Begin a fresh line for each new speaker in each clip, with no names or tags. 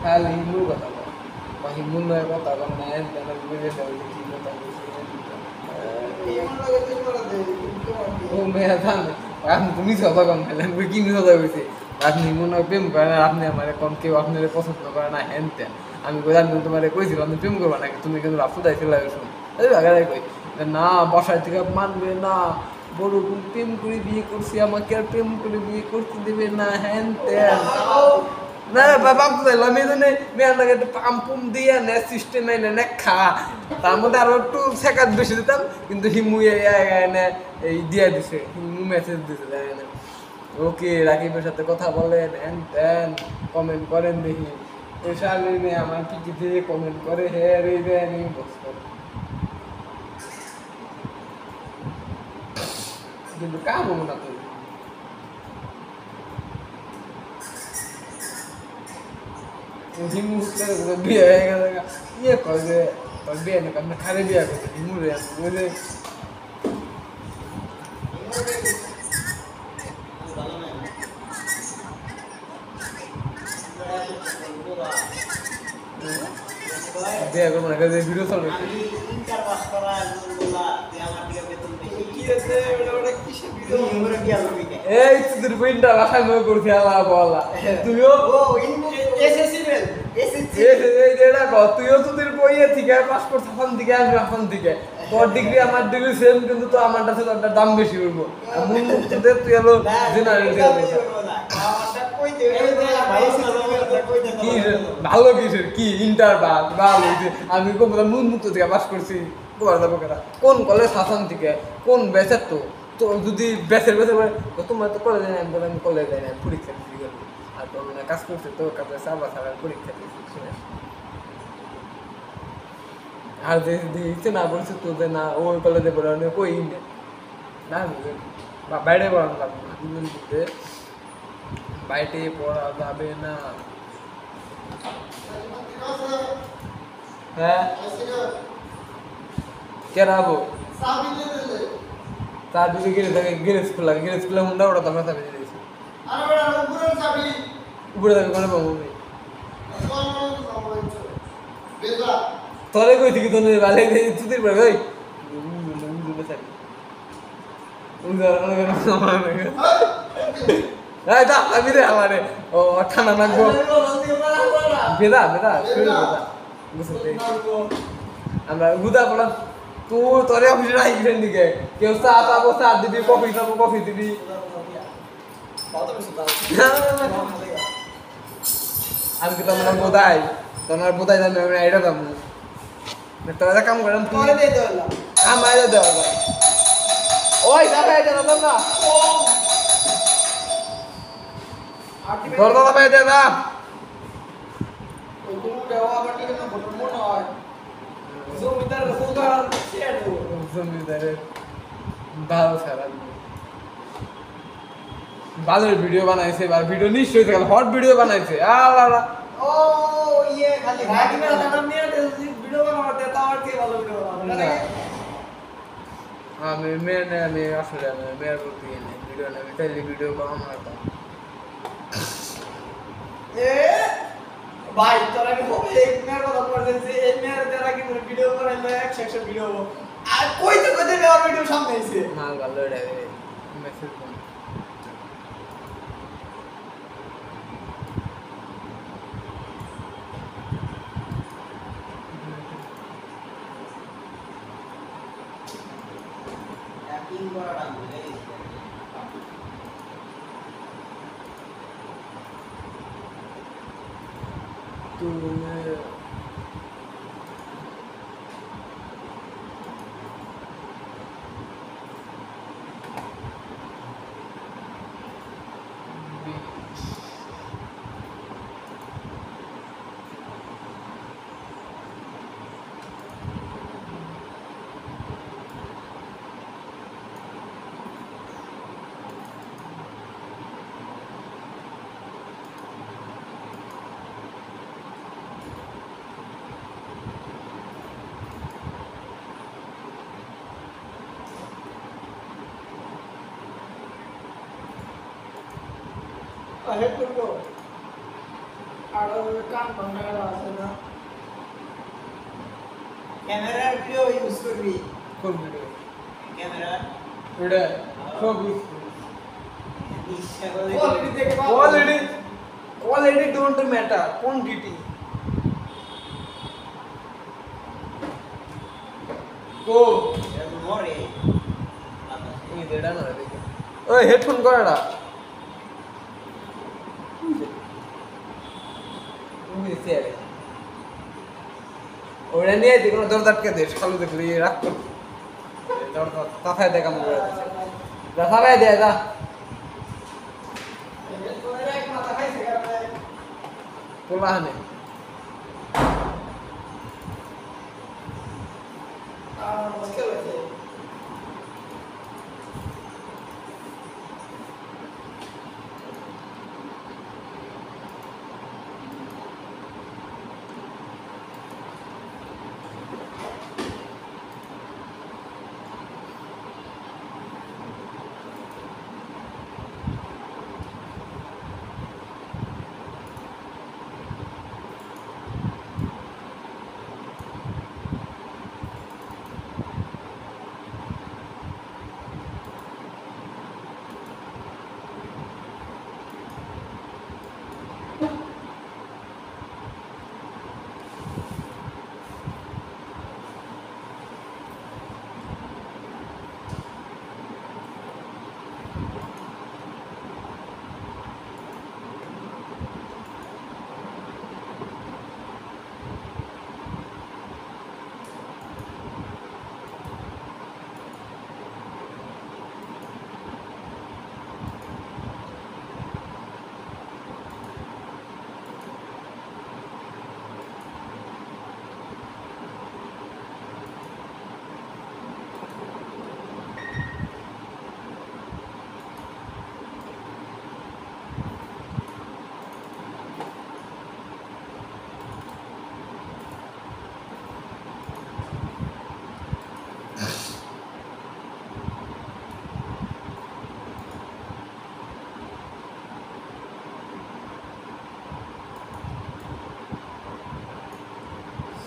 খালি হিমুর কথা বল বা হিমুর নয় কথা বল না বুঝে যাবে কি কথা ও মেয়ে থান আপনি তুমি কথা কম খেলেন কি মিস কথা হয়েছে আপনি মনে হয় প্রেম করেন আপনি আমার কোন কেউ আপনার পছন্দ করে না হ্যান তেন আমি কই আমি তোমার কইছিলাম আপনি প্রেম করবা নাকি তুমি কিন্তু রাফু দাইছিল শুন আগে কই না বাসায় থেকে মানবে না বড় প্রেম করে বিয়ে করছি আমাকে আর প্রেম করে বিয়ে করতে দেবে না হ্যান তেন না বাবা আমি জন্য মেয়েটাকে একটু পাম পুম দিয়ে নে সিস্টেম এনে খা তার মধ্যে আরো একটু সেকাত বেশি দিতাম কিন্তু হিমু এনে এই দিয়ে দিছে হিমু মেসেজ দিছে না ওকে রাকিবের সাথে কথা বলেন হ্যান ত্যান কমেন্ট করেন দেখি ওই শালিনে আমার কি দিয়ে কমেন্ট করে হে রে দেন ইনবক্স করে কিন্তু কাম হবো না তুই হিমু বিয়ে হয়ে গেছে ইয়ে করে তোর বিয়ে না আপনি খারে বিয়ে করছে হিমু রে বুঝে বিয়ে করবো না ভিডিও চলবে এই তোদের বইনটা বাসায় নয় করছি আল্লাহ বলা তুইও তুইও তোদের বইয়ে থেকে পাসপোর্ট ছাপান দিকে আসবে হাসান দিকে তোর ডিগ্রি আমার ডিগ্রি সেম কিন্তু তো আমার কাছে তোর দাম বেশি উঠবো মূল তোদের তুই হলো জেনারেল ভালো কিসের কি ইন্টার ভালো আমি মূল মুক্ত থেকে পাস করছি কোন কলেজ হাসান থেকে কোন ব্যাচের তো যদি ব্যাচের তোমার তো কলেজে যাই আমি কলেজে যাই না পরীক্ষা দিতে গেল আর তো মানে কাজ করছে তো কাছে সাবা সাবার পরীক্ষা দিচ্ছি আর দিচ্ছে না বলছে তোদের না ওই কলেজে পড়ানো কই না বাইরে পড়ানো লাগবে না বাইরে পড়া যাবে না হ্যাঁ কে রাবো তার দিকে গিরেজ খুলে হুন্ডা ওটা তোমরা চাবি দিয়ে দিয়েছি উপরে যাবি কোনো পাবো তোরে কই থেকে তোর ভালো তুই পড়বে ওই আমি রে আমার ও ঠান্ডা নাকবো বেদা আমরা গুদা পড়া তুই তোরে অফিসে রাখবেন দিকে কেউ চা পাবো চা দিবি কফি খাবো কফি দিবি আমি কি তোমার বোধাই জানি আমি এটা দাম তোরা কাম করেন তুই আমার দেওয়া ওই দাদা এটা না না ধর পাই দে না ওই কোনটা আবার কি না বড় মনে হয় জমিদার হোদার শেয়ার জমিদারের ভালো সারা ভালো ভিডিও বানাইছে আর ভিডিও নিশ্চয়ই গেল হট ভিডিও বানাইছে আল্লাহ ও ইয়ে খালি গাড়ি মেলা নাম নিয়ে ভিডিও বানাতে তাও কি ভালো ভিডিও বানাবে আমি আসলে মেয়ের প্রতি ভিডিও না তাইলে ভিডিও বানানো হতো ভাই তোরা কি হবে এক মেয়ের কথা বলছিস এই মেয়ের দ্বারা কি ভিডিও বানাইলে 100 ভিডিও আর কইতে মেয়ের ভিডিও সামনে আইছে না ভালো রে মেসেজ কর একই করা লাগবে ahead to go.
আর ওই কান ভাঙা আছে না
ক্যামেরার ভিডিও ইউজ করবি
কোন ভিডিও
ক্যামেরা
ওটা সব ইউজ
কোয়ালিটি দেখে
quality quality don't matter quantity কো
মরে
এই দেড়া না দেখে ওই হেডফোন করাটা তুমি চেয়ারে ওটা নিয়ে দেখো দরজা আটকে দে খালু দেখলি রাখ কর দরজা তাফায় দেখা মনে হচ্ছে যা সাবাই দে যা
এক মাথা খাইছে কারণে
পোলা হানে
আর মুশকিল হয়েছে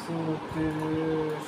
সুতিশ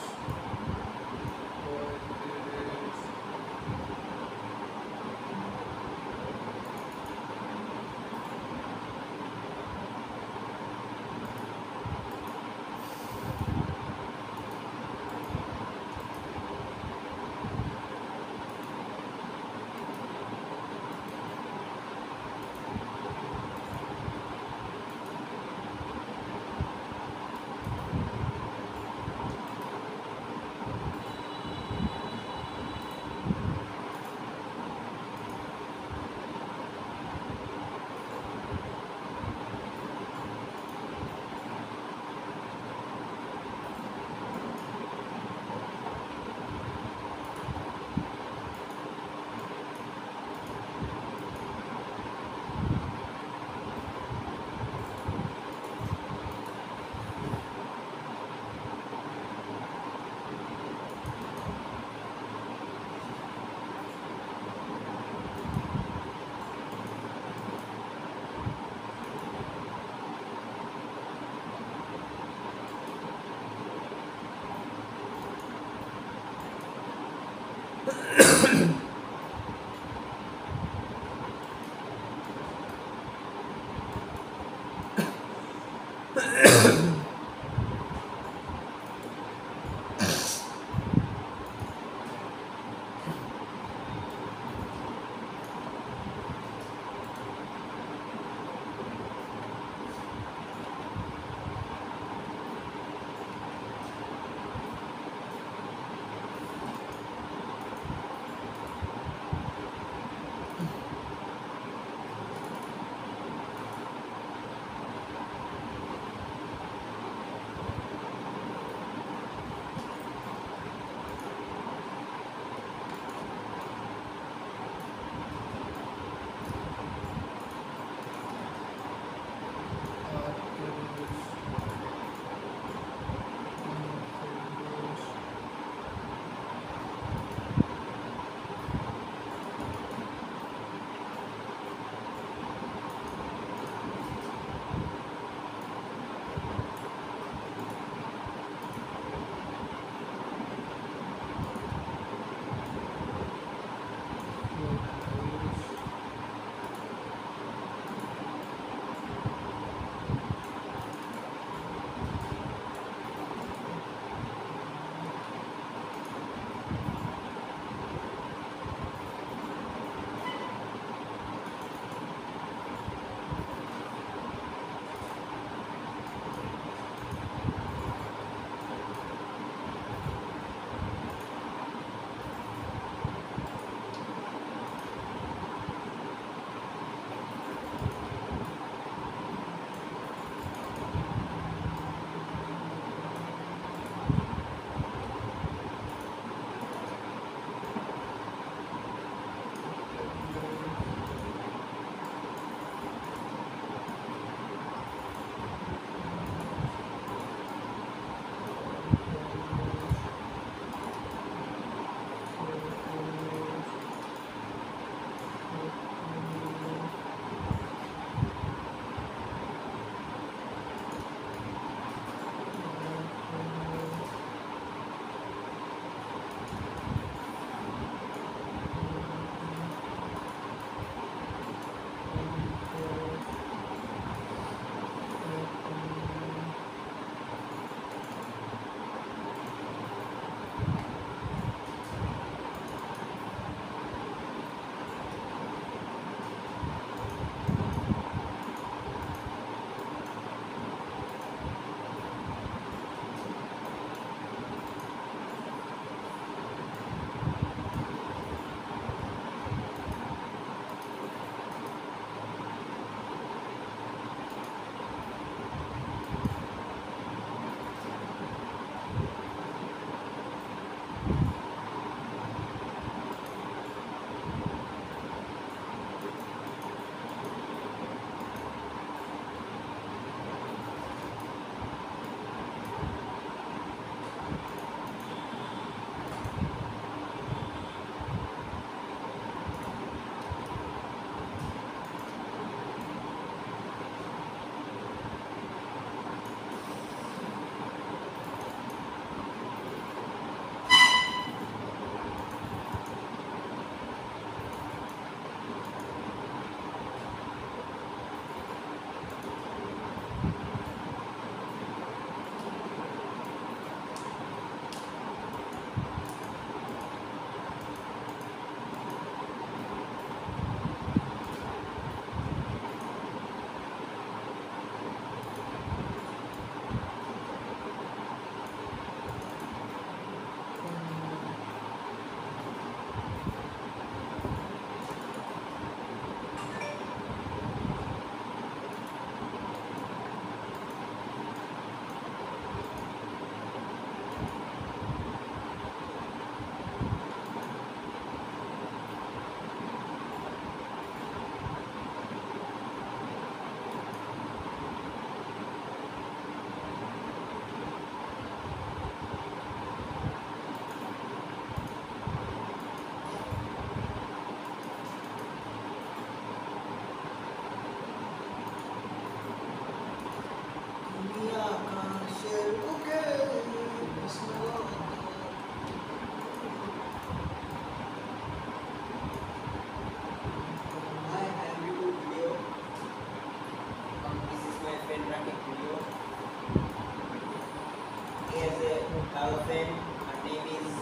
girlfriend. Her name is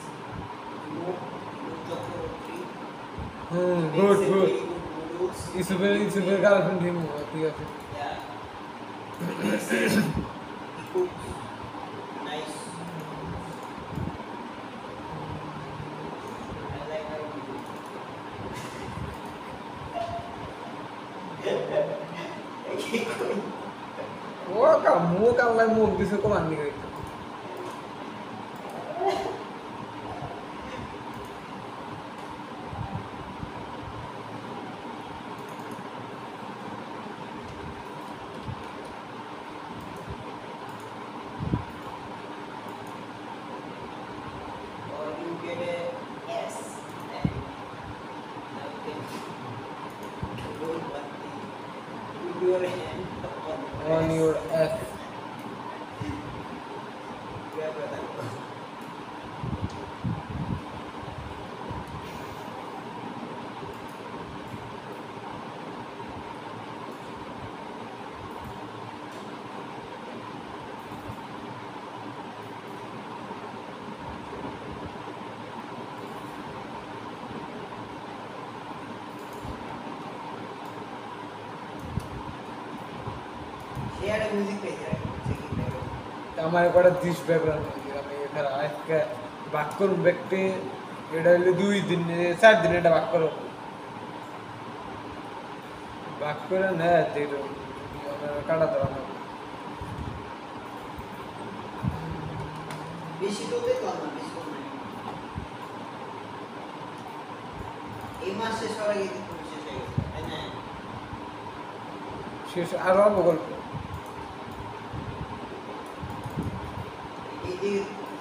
Inu Chakraborty.
Good
Makes a
good
very good noodles.
ইসুফের গার্লফ্রেন্ড হিমু ঠিক আছে
Yeah. He cooks nice. I like her video.
ও মুখ আল্লাহ মুখ দিছে কমান দিকে
Or you get a S and now you can roll one thing. Put your hand
on
S.
your ass
Yeah, brother. Share a music page, right? Checking there.
আমার কটা this background আমি এখানে আজকে বাক করুন ব্যক্তি এটা হলো 2 দিন 4 দিন এটা বাক করো বাক করে না দিলো কাটা দাও না
বেশি তো দেখলাম না, বেশি তো নাই। এই মাস শেষ হওয়ার আগে কিন্তু শেষ হয়ে গেছে, তাই না?
শেষ আরো অল্প গল্প
এই যে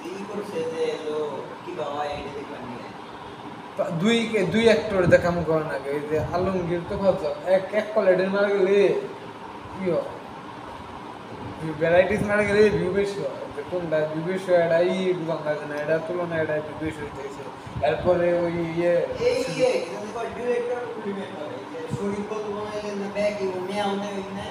ই করছে যে এলো কি বাবা এটা দেখলাম না।
দুই অ্যাক্টর দেখাম করেন আগে এই যে আলমগীর তো খরচ এক কোয়ালিটির মারা গেলে ইয়ো ভ্যারাইটিস মারা গেলে ভিউ বেশি হয় যে কোনটা ভিউ বেশি হয় এটা বাংলা না এটা তুলনা এটা ভিউ বেশি হইতেছে এরপরে ওই
এই যে কিন্তু ডিরেক্টর উইমেন করে যে শরীর কত বানাইলেন না ব্যাগ ইউ মেয়া হতে না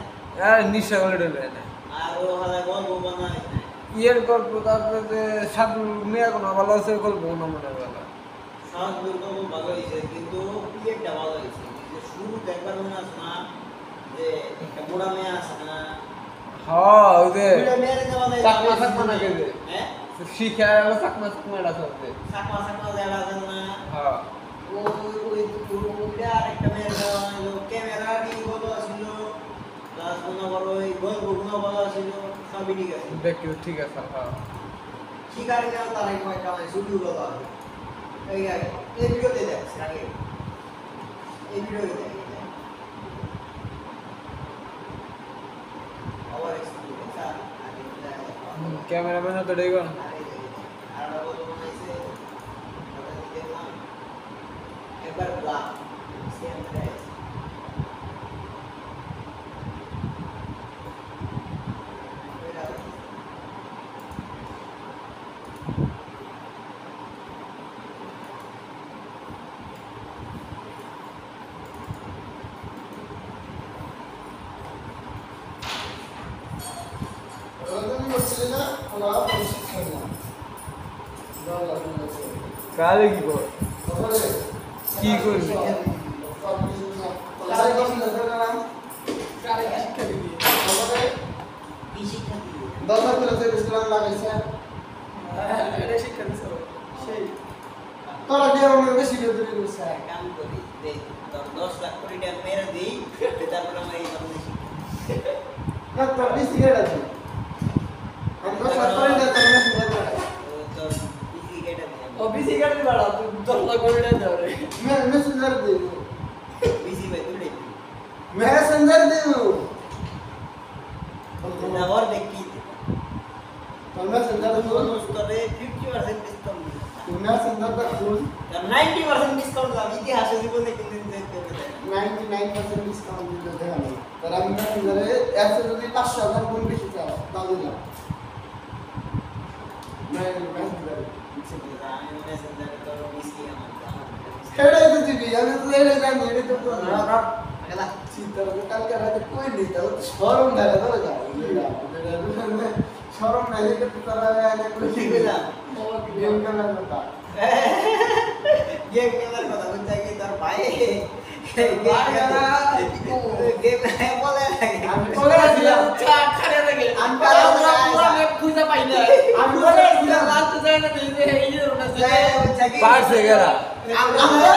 আর নিশা কোয়ালিটি না
আর ও হালা গল্প বানায় না।
ইয়ের গল্প তারপরে যে সাধু মেয়া কোনো ভালো আছে গল্প কোনো মনে হয় ভালো
সাত দুর্গ ভালো হয়েছে কিন্তু পিএটা ভালো হয়েছে যে শুরু দেখবার মনে আছে না যে একটা বুড়া মেয়ে আছে না
হ্যাঁ ওই যে
বুড়া মেয়ের যে বানাই
চাকমা না গেলে
হ্যাঁ
শিখা চাকমা এটা চলতে
সাকমা দেওয়া আছে না
হ্যাঁ
ওই পুরো মুভিটা আরেকটা মেয়ের দেওয়া হলো ক্যামেরা নিয়ে ভালো ছিল প্লাস কোনো বড় ওই গল্প কোনো ভালো ছিল সবই ঠিক আছে
দেখি ঠিক আছে হ্যাঁ
শিকারি না তার এই কয়েকটা মানে শুধু ভালো আছে এই ভিডিওতে দেখ আগে এই ভিডিওতে দেখ আবার এক্সপিরিয়েন্স আর আগে
ক্যামেরাম্যান তো দেখুন
আর বলো বানাইছে দেখলাম একবার ব্ল্যাক সেম প্রাইস
কালে কি কর কি করবি
কি শিক্ষা দিবে কাম করি দেখ তোর 10 লাখ কোটি টাকা মেরে দেই তারপর আমরা এই কারণে তোর বিসি কেটে দে
অফিসে গেলে বাড়া তুই 10 লাখ করে দাও রে
বিসি ভাই তুই
मैसेंजर देऊ
না और देख की
मैसेंजर देऊ
তোরে 50% ডিসকাউন্ট
मैसेंजर दा फुल
90% ডিসকাউন্ট দাম ইতিহাসে জীবনে কোনদিন দেখতে হবে
99% ডিসকাউন্ট দিতে হবে তার আমি মেসেঞ্জারে এসে যদি 500,000 গুণ বেশি চাও তাহলে না মেসেঞ্জার
আমি মেসেঞ্জার তোর বিসি আমার
এটাই তো দিবি আমি তো এটাই জানি এটাই তো
আগলা
চিন্তা করে কালকে রাতে কই নিতে ও শরম ধরে ধরে যায় শরম নাই এটা তো তারা এনে করে
কি কইলাম
গেম খেলার কথা
গেম খেলার কথা বলতে কি তোর ভাই গেম বলে
আমি
বলে দিলাম চা খারে লাগে
আমি
আমরা পুরো নেট খুঁজে পাই না
আমি
বলে দিলাম লাস্ট যায় না এই যে এই যে
পারছে গেরা
আমরা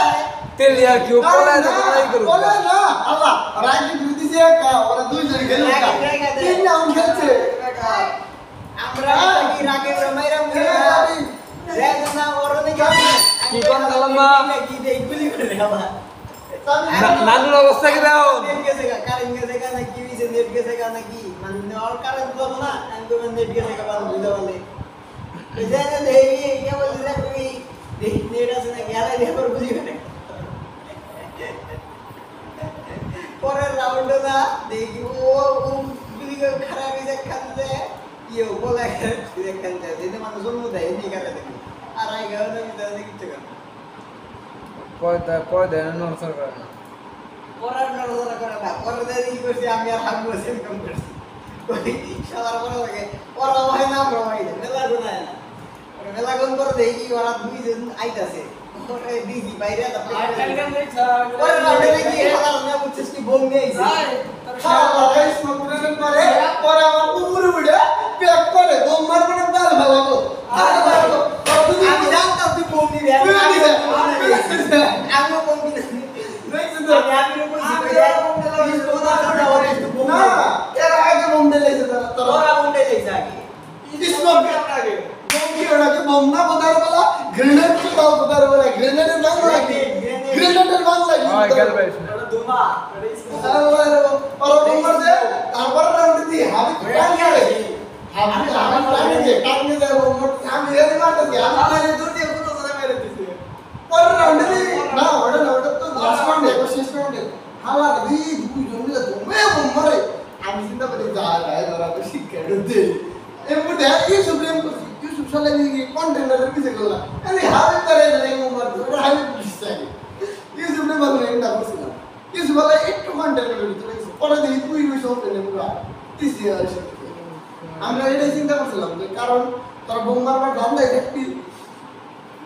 তেলিয়া কেউ পড়ায় তো কোথায় করুক
বলে না আল্লাহ রাগে দিতেছে ওরা দুইজন খেলে তিন রাউন্ড খেলছে
আমরা কি রাগে মাইরা মুরে না ওরনে
কি কোন কালাম্মা
কি দেই গুলি করে আবার
নানুর অবস্থা কি দাও
নেট গেছে কারেন্ট গেছে না কি হইছে নেট গেছে না কি মানে আর কারেন্ট দাও না আমি তো নেট গেছে বাদ বুঝা বলে এই যে দেই কি বলি রে তুমি দেই নেট আছে না গেলে দেখো বুঝি না পরের রাউন্ডে না দেখি ও গুলি খারাপ হইছে খান্দে ইয়ে বলে খান্দে যেতে মানুষ জন্ম দেয় নি করে দেখি আর আই গাও না বিদা দেখি তো
পয়দা নরসর করে না
পরের নড়াচড়া করে না পরের দেরি করছি আমি আর হাম বসে কম করছি ওই শালার পরে লাগে ওরা হয় না আমরা হয় না মেলা গুনায় না মেলা গুন করে দেখি ওরা দুইজন আইতাছে ওরে দিদি বাইরে তা
আর কালকে দেখছ
পরের রাউন্ডে দেখি শালার না বুঝছিস কি বোম নিয়ে আইছে
শালা গাইস মকরেন করে পরে আমার উপরে উড়ে প্যাক করে বোম মারবে না বাল ভালো
আমি জানতাম তুই বোম নিবি আমি বোম নিবি আমি কইছি বোম
না এরা আগে বোম দিলেছে তারা
তোরা বোম দিয়েছে আগে
স্মোক আগে বোম কি ওটাকে বোম না বোধার বলা গ্রেনেড কি দাও বোধার বলা গ্রেনেডের নাম লাগে গ্রেনেডের নাম লাগে
হয় গেল ভাই
ওটা দুমা
আর বোম মারছে তারপর রাউন্ড দি হাবি প্ল্যান করে হাবি প্ল্যান দিয়ে কাটনে যায় বোম আমি এর মারতে আমি
দুটি কত ধরে মেরে দিছে
পরের রাউন্ডে না ওটা তো লাস্ট রাউন্ডে শেষ রাউন্ডে হালা দি দুই জন মিলে দমে বোম মারে আমি চিন্তা করি যা গায় ধরা তো শিক্ষা দিতে এমন দেখ ইউসুফ সালে নিয়ে কন্টেনারের পিছে গেলাম আরে হাবি করে নাই বোম মারতে ওটা হাবি পিছে ইউসুফ নে ভালো এটা করছিলাম ইউসুফ বলে একটু কন্টেনারের ভিতরে পরে দেখি তুই ওই সব পেলে পুরো পিছে আসে আমরা এটাই চিন্তা করছিলাম যে কারণ তারা বোম মারবার ধান্দায় একটি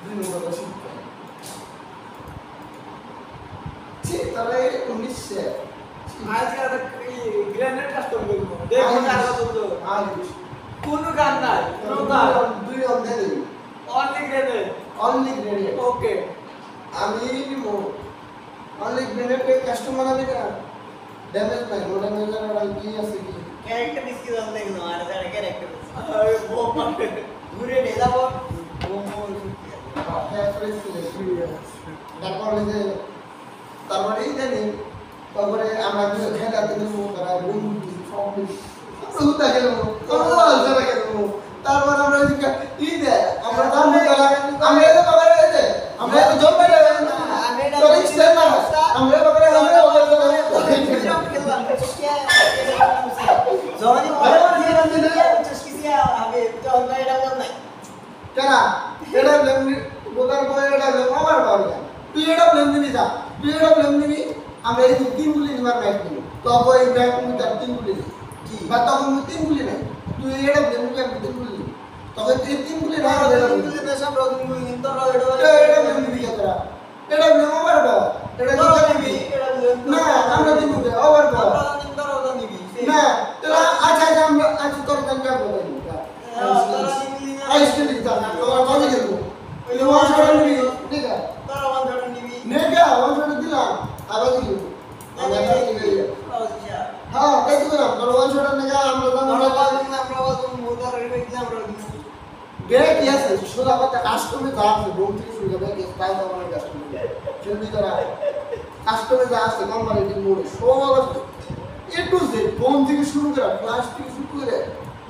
দিনগত শিক্ষা ঠিক তাহলে 1900
আজকাল গ্রেনেড কাস্টম করব দেখো কার কত
আজ
কোন গান নাই কোনো গান
দুই অধ্যায় দেবি
অনলি গ্রেনেড
অনলি গ্রেনেড
ওকে
আমি অনলি গ্রেনেডে কাস্টমার আমি না ড্যামেজ নাই ওটা মেজার আর কি আছে কি
ক্যারেক্টার ডিসকি দাও দেখো আর যারা ক্যারেক্টার
আরে বোম মারে
ঘুরে নে যাব বোম বোম
তারপরে এই জানি তারপরে আমরা কিছু খেলাতে দেবো তারা বন্ধু সব আমরা খেলবো খেলবো তারপর আমরা ই দেয় আমরা দাম আমরা এত বাবারে এসে আমরা এত জব মেরে তোর ইচ্ছে না আমরা বাবারে আমরা
জনি বলে দিয়ে রান দিলে চস্কিসিয়া হবে তো আমরা এটা বল নাই
কেনা এটা ব্লেম বোতার বয় এটা ব্লেম আমার বাবা তুই এটা ব্লেম দিবি যা তুই এটা ব্লেম দিবি আমরা এই তিন গুলি নিবার ম্যাচ দিব তখন এই ব্যাক তুমি তার তিন গুলি কি বা তখন তিন গুলি নাই তুই এটা ব্লেম দিবি আমি তিন গুলি তখন তুই তিন গুলি না
না সব রকম গুলি নিন তো
এটা ব্লেম দিবি কেতরা এটা ব্লেম আমার বাবা এটা কি দিবি না আমরা দিব ওভার বাবা না তোরা আচ্ছা আচ্ছা আমরা আজ তোর কাছে যাব আইসতে দিতা তোরা কবে গেলবো ওই ওয়ান শট নিবি নেগা নেগা ওয়ান শট দিলাম আবার দিল আমরা কি গেল হ্যাঁ কই দিলাম তোর ওয়ান শট নেগা আমরা ব্যাক ইয়াস সোজা কথা কাস্টমে যা আছে বোম থেকে শুরু করে ব্যাক পাই দাও আমার কাস্টমে জলদি করা কাস্টমে যা আছে কোম্পানি দিন মোড়ে সব এ টু জেড বোম থেকে শুরু করে ফ্লাশ থেকে শুরু করে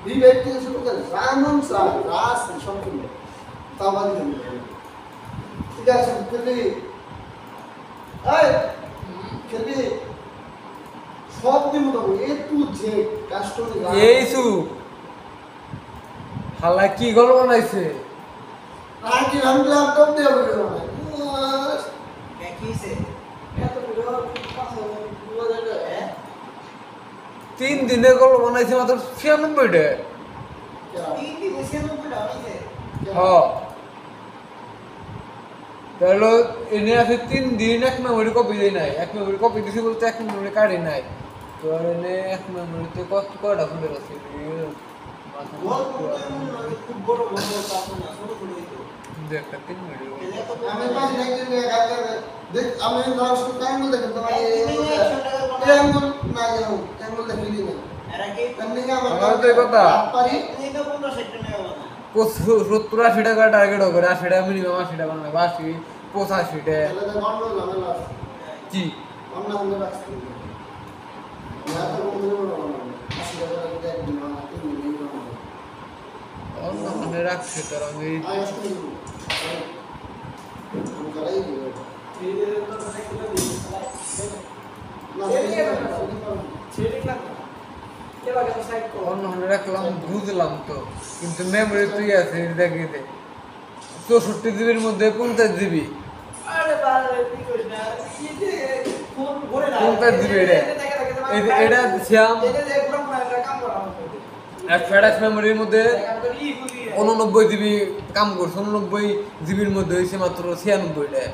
রিভাইভ থেকে শুরু করে রামন স্যার রাস সম্পূর্ণ তাবাদ দিন ঠিক আছে খেলবি এই খেলবি সব দিন তো এ টু জেড কাস্টমে
এইসু হালা কি গল্প বানাইছে
আগে हम लैपटॉप दे बोले
দেখিছে
এত ভিডিও পাস হবে 2000
3 দিনের গল্প বানাইছে মাত্র 96 টা
তিন দিনে 96 টা হইছে
হ্যাঁ তাহলে এনে আছে 3 দিন এক মেমোরি কপি দেই নাই এক মেমোরি কপি দিছি বলতে এক মেমোরি কার্ডই নাই তো আর এনে এক মেমোরিতে কয়টা ফুটে আছে
খুব বড় বড় তারপর না ছোট ছোট হইতো
একটা 3 মিনিট
আমি পাঁচ দেখতে নিয়ে গাতে দেখ আমি ধর শুধু টাইম দেখতে তোমার এঙ্গল না জানো এঙ্গল দেখলি না
এরা কি
তন্নি
আমার তো এই কথা
পারি
এই তো 15 সেক্টর নেওয়া না
70-80 টাকা টার্গেট করে 80 টাকা মিনিমাম 80 টাকা বানাবে 80 85 টাকা
তাহলে তো গন্ডল ঝামেলা
কি
আমরা মনে রাখছি না তো মনে মনে আসলে এটা একদিন না তিন দিন না
অন্য মনে রাখছে তোর আমি
আয় আসলে আমি করাই দিব
এই যে তো দেখতে দিই
না
ছেড়ে না এবার কেন সাইড করো
অন্য মনে রাখলাম বুঝলাম তো কিন্তু মেমোরি তুই আছে দেখি দে 64 জিবির মধ্যে 50 জিবি
আরে বাবা কি করিস না কি যে ফোন ভরে না
50 জিবি এটা এটা শ্যাম
এটা যে পুরো পুরো একটা কাম করা হচ্ছে
এক ফ্ল্যাশ মেমোরির মধ্যে
কাম করি ই বুঝি
89 জিবি কাম করছে 89 জিবির মধ্যে হয়েছে মাত্র 96 টাকা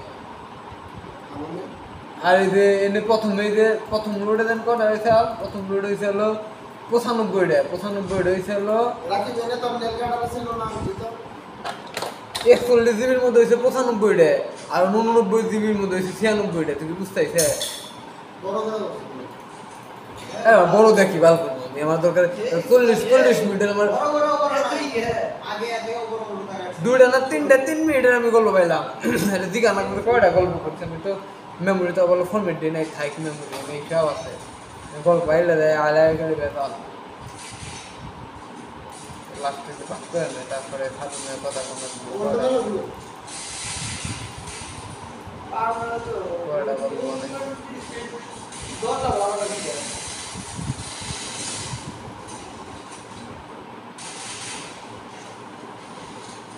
আর এই যে এনে প্রথম লোডে দেন কটা হয়েছে আর প্রথম লোড হয়েছে হলো 95 টাকা 95 হয়েছে হলো
রাখি জেনে তো নেট কাটা ছিল না দিত
41 জিবির মধ্যে হয়েছে 95 টাকা আর 89 জিবির মধ্যে হয়েছে 96 টাকা তুই বুঝতে পারছিস
বড় করে
হ্যাঁ বড় দেখি ভালো করে আমি আমার দরকার 40 মিনিটের আমার
বড় বড় বড় আগে আগে বড় বড় করে
দুইটা না তিনটা 3 মিনিটের আমি গল্প পাইলাম আরে দিকে আমার করে কয়টা গল্প করছি আমি তো মেমোরি তো বলো ফরম্যাট দিয়ে নাই থাইক মেমোরি নেই সব আছে গল্প পাইলে দেয় আলাদা করে বেতাল লাস্টে যে বাদ করে নেয় তারপরে খাতুনের কথা কোনো
আমরা তো
কয়টা গল্প অনেক
দোটা বড় লাগে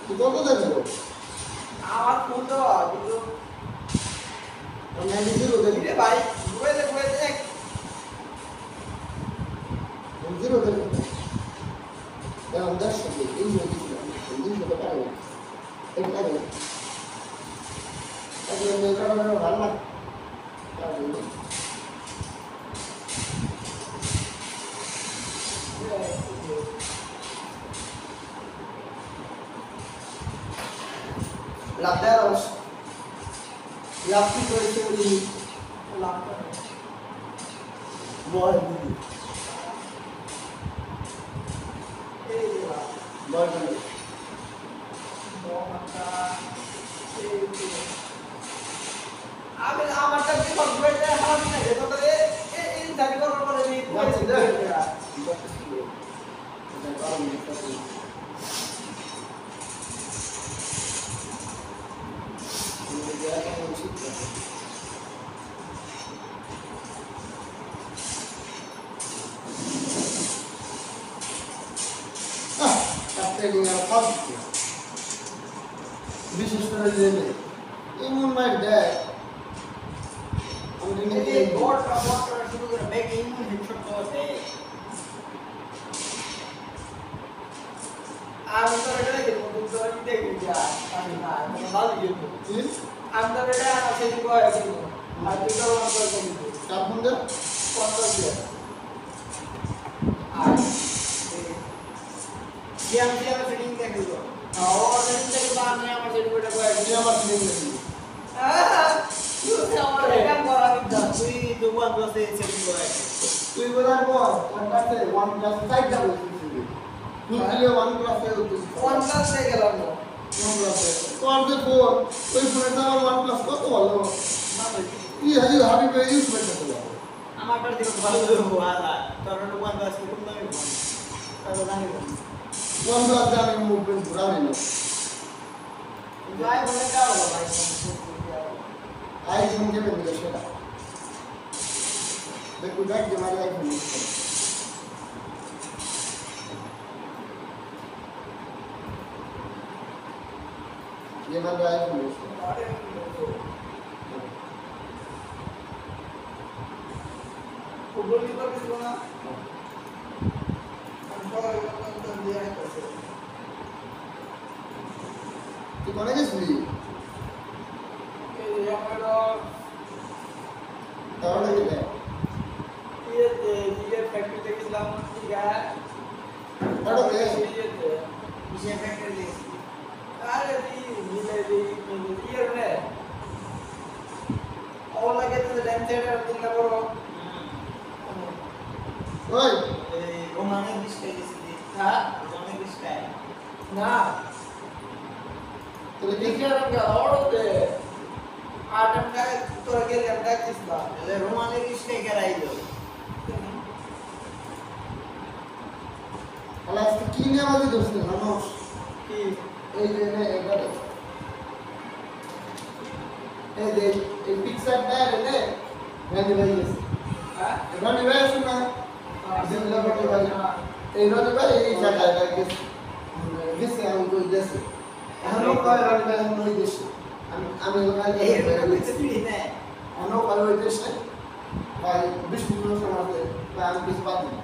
তুই কত দেখছো
আমার ফোন তো কিন্তু
আমি জিরো দেখি
রে ভাই ঘুরে দেখ
জিরো দেখি এখন 10 থেকে 200 পারে এটা পারে তাহলে মেয়েরা ভালো না Lateros. Lapis করেছে উনি
লাভ করে
বল দিদি
এই যে লাভ
বল দিদি
মোহাম্মদটা এই যে আমি আমারটা কি করবে এটা হারাম না এটা তো এই জানি করার পরে এই
যাচ্ছে
পুরো
এটা কারণ এটা বিশেষ করে জেনে এমন মার দেয় আমি
এই বড়টা শুরু করে ব্যাক ইনপুট হেডশট তো দেয়
আমি তো এটা দেখি তুমি তো দেখি যা আমি না আমি ভালো গেল আমি তো এটা আছে কি কয় আছে আর তুই তো আমার করে দিবি
কাপন দে
50 দিয়ে আর
সিএম সেটিং দেখে দিও
আর সেটিং থেকে বাদ নিয়ে আমার সেটিং করে কয়
তুই আমার দিন দেখি
তুই আমার এটা করা দিদা
তুই দুবার বসে সেটিং করে
তুই বোঝার পর তোর কাছে 1+5 ডাবল দিবি তুই দিলে 1+5 তুই
50 থেকে গেল না
1+5 তোর যে ফোন ওই ফোনের দাম 1+ কত ভালো
না ভাই
ই হাই হাবিবে ইউজ করতে হবে
আমার কাছে দিকে ভালো দেবো আলা তোর দুবার বসে কোন দামে ফোন তাহলে জানি
1+ দামে মুভমেন্ট ঘুরাবে না
যাই বলে যাও ভাই
আইফোন কে বের সেটা দেখো দেখ যে মারি আইফোন ये मारी आईफोन
ফুটবল কি করছিস না আমি সকালে দিয়ে আসতেছি
তুই কোনে গেছিলি
এই আমার
তাহলে গেলে
ইয়ে ফ্যাক্টরিতে গেছিলাম ঠিক আছে
তাহলে
কিসের ফ্যাক্টরি দিয়েছি
আরে মিলে ইয়ে রে ওলা গেতে ড্যাম সেটার দিন করো
ওই
এই রোমানের বিষয়ে গেছি
হ্যাঁ
রোমানের বিষয়ে
না
তোর কি
দেখে আমরা অর্ডারতে আটম টাকা তোরা গেলে আমরা ডাকছিস না
তাহলে রোমানের বিষয়ে গেরাইলো
আলা আজকে কি নিয়ে আমাদের দোষ মানুষ
কি
এই যে না এবারে এই যে এই পিকচারটা রে গান্ধী ভাই গেছে
হ্যাঁ
গান্ধী ভাই আছে না জিল্লা বড় ভাই এই গান্ধী ভাই এই জায়গায় গেছে গেছে আমি কই গেছে এখনো কয় গান্ধী ভাই এখনো ওই দেশে আমি ওখানে
এই রোমানের বিষয়ে না
এখনো কয় ওই দেশে ভাই 20 মিনিট সময় বা আমি কিছু বাদ দিই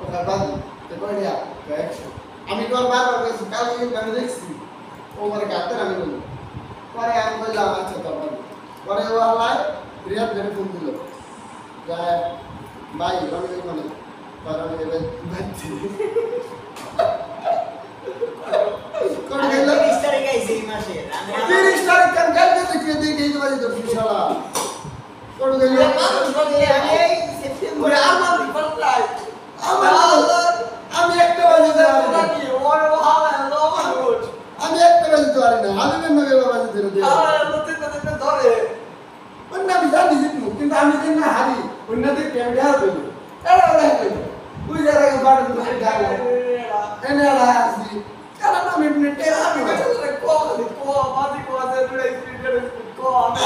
ওটা বাদ দিই তো কয় দিয়া অ্যাকশন আমি তো আর বারবার বলছি কালকে কিন্তু আমি দেখছি ও মানে গাতে আমি বলি পরে আমি বললাম আচ্ছা তো পরে ও আল্লাহ রিয়াদ ধরে ফোন দিল যায় ভাই রনি মানে কারণ এবার বাচ্চি কোন
আমি
গেল
30 তারিখে আইছি এই মাসে আমি
30 তারিখ কাল কালকে দেখি দেখি এই বাড়ি তো শালা কোন গেল
মানুষ বলি আমি এই সেপ্টেম্বরে
আমার বিপদলাই
আমি একটা বাজে
তোরা কি ওর হাওয়া লো মানুষ
আমি একটা বাজে তো পারি না আমি কেন বাজে ধরে দিই
আর লোতে তোতে ধরে
অন্য আমি জানি জিতমু কিন্তু আমি যেন না হারি অন্যদের ক্যামেরা হারবে এরা ওরা হারবে তুই যারা বাড়ি ধরে ডাল এনে আলা আসি কারণ আমি মিনিটে আমি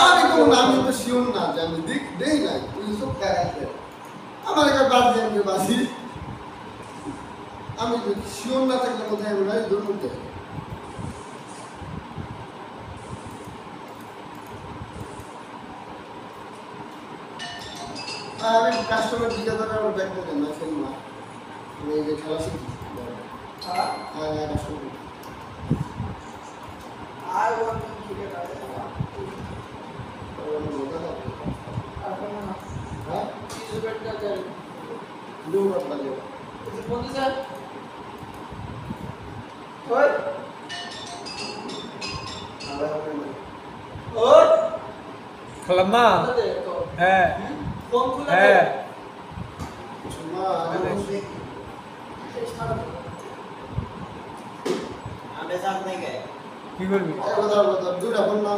আমি কোন আমি তো শিওর না যে আমি দেখ দেই না তুই সব কারাতে আমার একটা বাদ দিয়ে আমি বাসি আমি তো শিওর না থাকলে কোথায় আমি নাই দূর মুখে আমি কাস্টমার জিজ্ঞাসা করে আমার ব্যাগ দেন না সেন না আমি এই যে খেলা শিখি হ্যাঁ কাস্টমার হ্যাঁ দূর লাগে
খালাম্মা হ্যাঁ হ্যাঁ
আমি জান নাই গে
কি করবি
দুটা ফোন না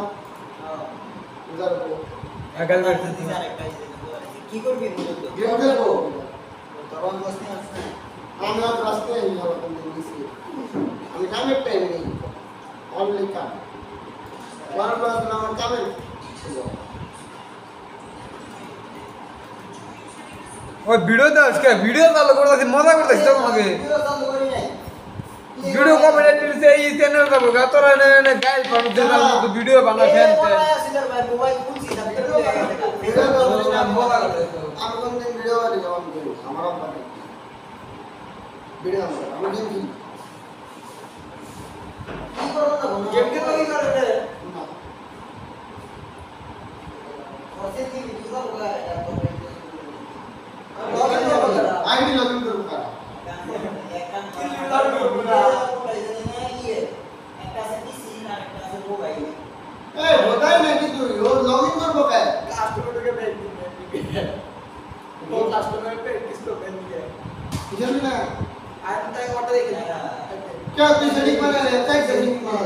আগাল
কি করবি মূলত
গেম খেলবো
তরঙ্গ বসতে আছে
আমি আর রাস্তায় আমি কামের টাইম নেই অনলি কাম ওয়ান প্লাস আমার কামের
ওই ভিডিও তো আজকে ভিডিও চালু করতেছি মজা করতেছি তো তোমাকে
ভিডিও চালু করি নাই
ভিডিও কমেন্ট দিছে এই চ্যানেল যাবো তোরা না গাইড পাবো চ্যানেল তো ভিডিও বানা ফ্যান
মোবাইল খুলছি
আমি কোনদিন ভিডিও বানাই যেমন করি আমার ভিডিও আমি গেম খেলি
কি করো না
গেম কে তো কি করে রে
না
ওসে কি ভিডিও লাগা
আইডি লগইন করব কারা এই বোঝাই না কি তুই ও লগইন করব কারা
কাস্টমারকে ব্যাগ দিবে ও কাস্টমারকে ডিসপ্লে ব্যাগ দিবে
জানি না
আমি তাই অর্ডার দেখি
क्या तुझे सेटिंग मारा है क्या सेटिंग मारा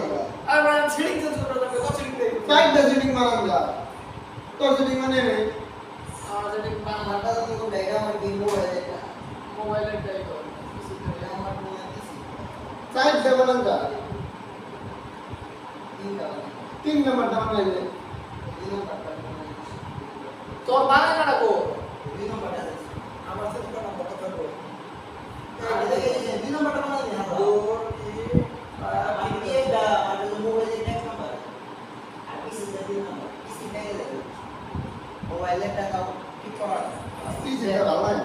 আর মানে সেটিং চেঞ্জ করে দাও কত সেটিং দেই
क्या सेटिंग मारा तो सेटिंग माने रे
আমার সেটিং বানা
ঘন্টা তো ডাইরা আমার গেম মোবাইল এটা
মোবাইলে ট্রাই কর
আমার ফোনে দিছি
साइड से बनंगा
তিন
3 नंबर डाउन ले ले
তোর বানা না রাখো
দুই নম্বরটা
আমার সাথে কোন নাম্বার কথা বল
দুই নম্বরটা বানাই দিন
ওর কি
আমি এটা আমার মোবাইলের এক নাম্বার আর পিসিতে দুই নাম্বার পিসিতে মোবাইলের টাকা কি করা
पीछे है वाला है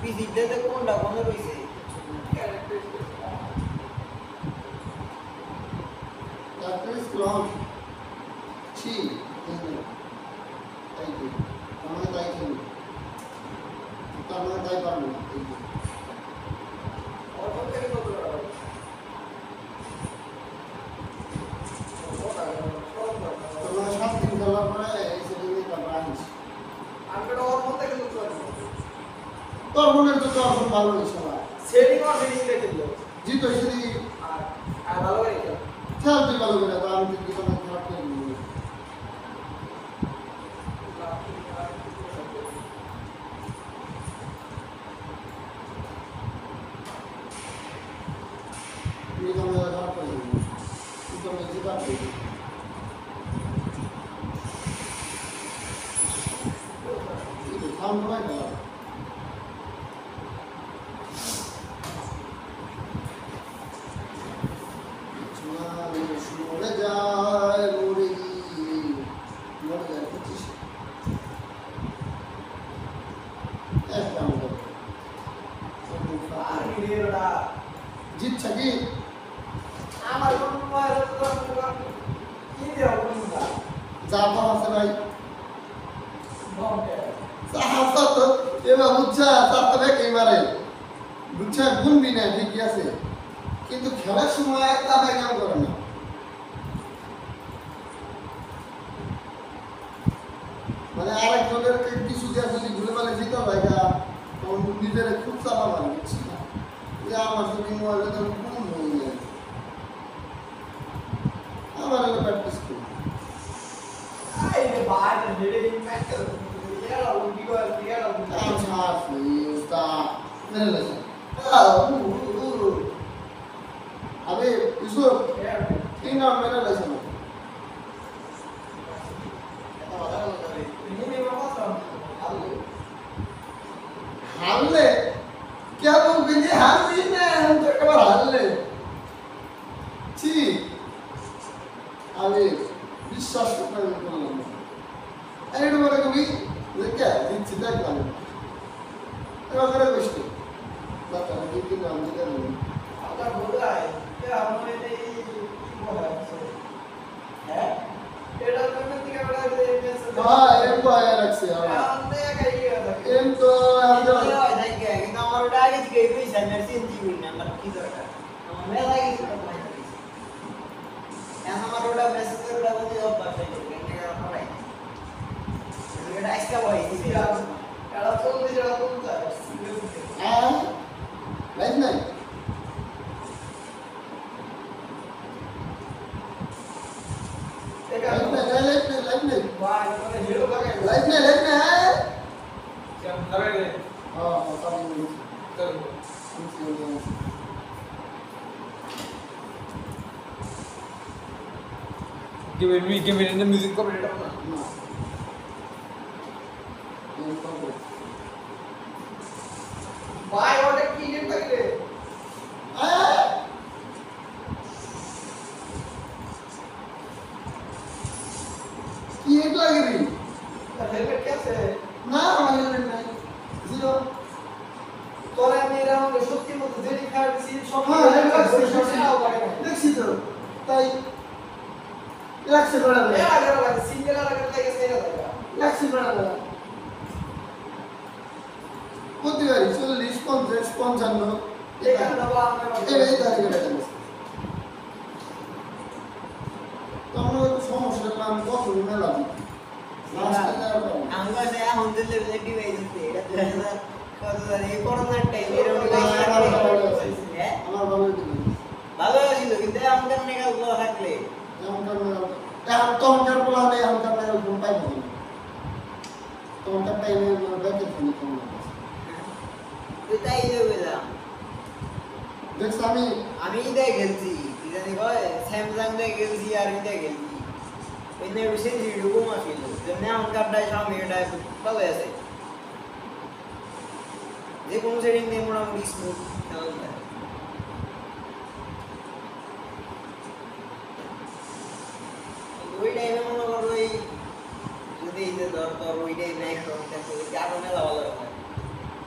পিসিতে কোনটা কোনে রইছে
क्या Long. Chi. Thank you. Kamu tahu itu. Kamu tahu apa?
Orang dari mana?
Kalau shopping kalau mana, ini branch.
Angkat orang mana kita tuan?
তোর মনের তো তোর খুব ভালো হয়েছে না
সেটিং আর সেটিং রেখে দিও
জি তো সেটি
আর ভালো করে দিও
খেয়াল তুই ভালো করে তো আমি তুই কোনো খারাপ করে দিই তুই কোনো খারাপ করে দিই তুই তো মেজি কাট দিই সাউন্ড হয় না মরে যায় মরে মরে যায় বুঝছিস
আর ভিডিওটা
জিতছে কি
আমার কোন মোবাইল কি দিও কোনটা
যা পাওয়া আছে ভাই
বম্বে
সাহায্য তো এবার বুঝছা তার তো বেঁকে মারে বুঝছা গুনবি না ঠিকই আছে কিন্তু খেলার সময় তা ব্যায়াম করে না মানে আরেকজনের কিছু দিয়ে যদি ঘুরে মানে জিতে হয় না তখন নিজের খুব চাপা মানে বুঝছি না যে আমার যদি মোবাইলে তো কোন হয়ে যায় আমার এলো প্র্যাকটিস করি
আই রে বাই রে ম্যাচ করো এরা উঠি গো এরা
আচ্ছা উস্তা মেরে লেছে আবে ইউসুফ তিন আর মেরে লেছে না হারলে क्या बोल गए हार भी ना हम तो कबर हारले ছি আমি বিশ্বাস করতে পারলাম না এই বলে কবি দেখে দিচ্ছি দেখলাম এবার করে বসতে বাচ্চা কি নাম দিতে হবে
আবার বলাই যে আমরা এই কি বলা আছে হ্যাঁ এটা কোন দিকে বলা আছে
হ্যাঁ এম তো আয়া রাখছে
আমনে কাই আছে
এম তো আমাদের
কিন্তু আমার ওটা আগে থেকে কইছে আমি চিন্তা করি না আমার কি দরকার আমার মেলা গেছে আমার ওটা মেসেজ করে ওটা বলতে অভ্যাস হয়ে গেছে এটা আমার এটা আজকে হইছে
এটা চলতে যাওয়া কোনটা
হ্যাঁ লাইট নাই
এটা
লাইট নাই
ভাই মানে হিরো লাগাই
লাইট নাই হ্যাঁ
কেমন ধরে রে
হ্যাঁ সবই
চলো
give me the music cover it up.
ভাই ওটা কি গেম থাকে
কি এক লাগে রে
হেলমেট কেছে
না আমার হেলমেট নাই জিরো
তোরা মেরা আমাকে সত্যি মতো জেনি খাইছি সব
হ্যাঁ দেখছি তো তাই লাগছে বড়
এ আগে লাগে সিঙ্গেল আগে লাগে সেরা লাগে
লাগছে বড় প্রতিবারই 40 50 55
এখানে বাবা আমরা
এই তারিখে দেখা যাচ্ছে তোমরা তো সমস্যা নাম কত মেলা
আমি কাছে এখন দিলে ব্ল্যাক ডিভাইস আছে এটা 2000 কত জানি এই করোনার টাইম এর
আমার ভালো দিন
ভালো ছিল কিন্তু আমাদের নেগা গুলো থাকলে
তখনকার বলা নেই এখনকার নেই ওরকম পাইব না তখনকার টাইমে ব্যাকেট ফোন কম
তো তাই দেবলাম
দেখছ আমি
ইদে গেলছি কি জানি কয় স্যামসাং দে গেলছি আর ইদে গেলছি এনে বেশি ভিডিও মা ছিল যেমন আমাদের ডাই সামনে এটা ভালো আছে যে কোন সেটিং দিয়ে মোটামুটি স্মুথ চলছে ওই টাইমে মনে করো এই যদি এই যে ধর ওই টাইমে একশো আরো মেলা ভালো হয়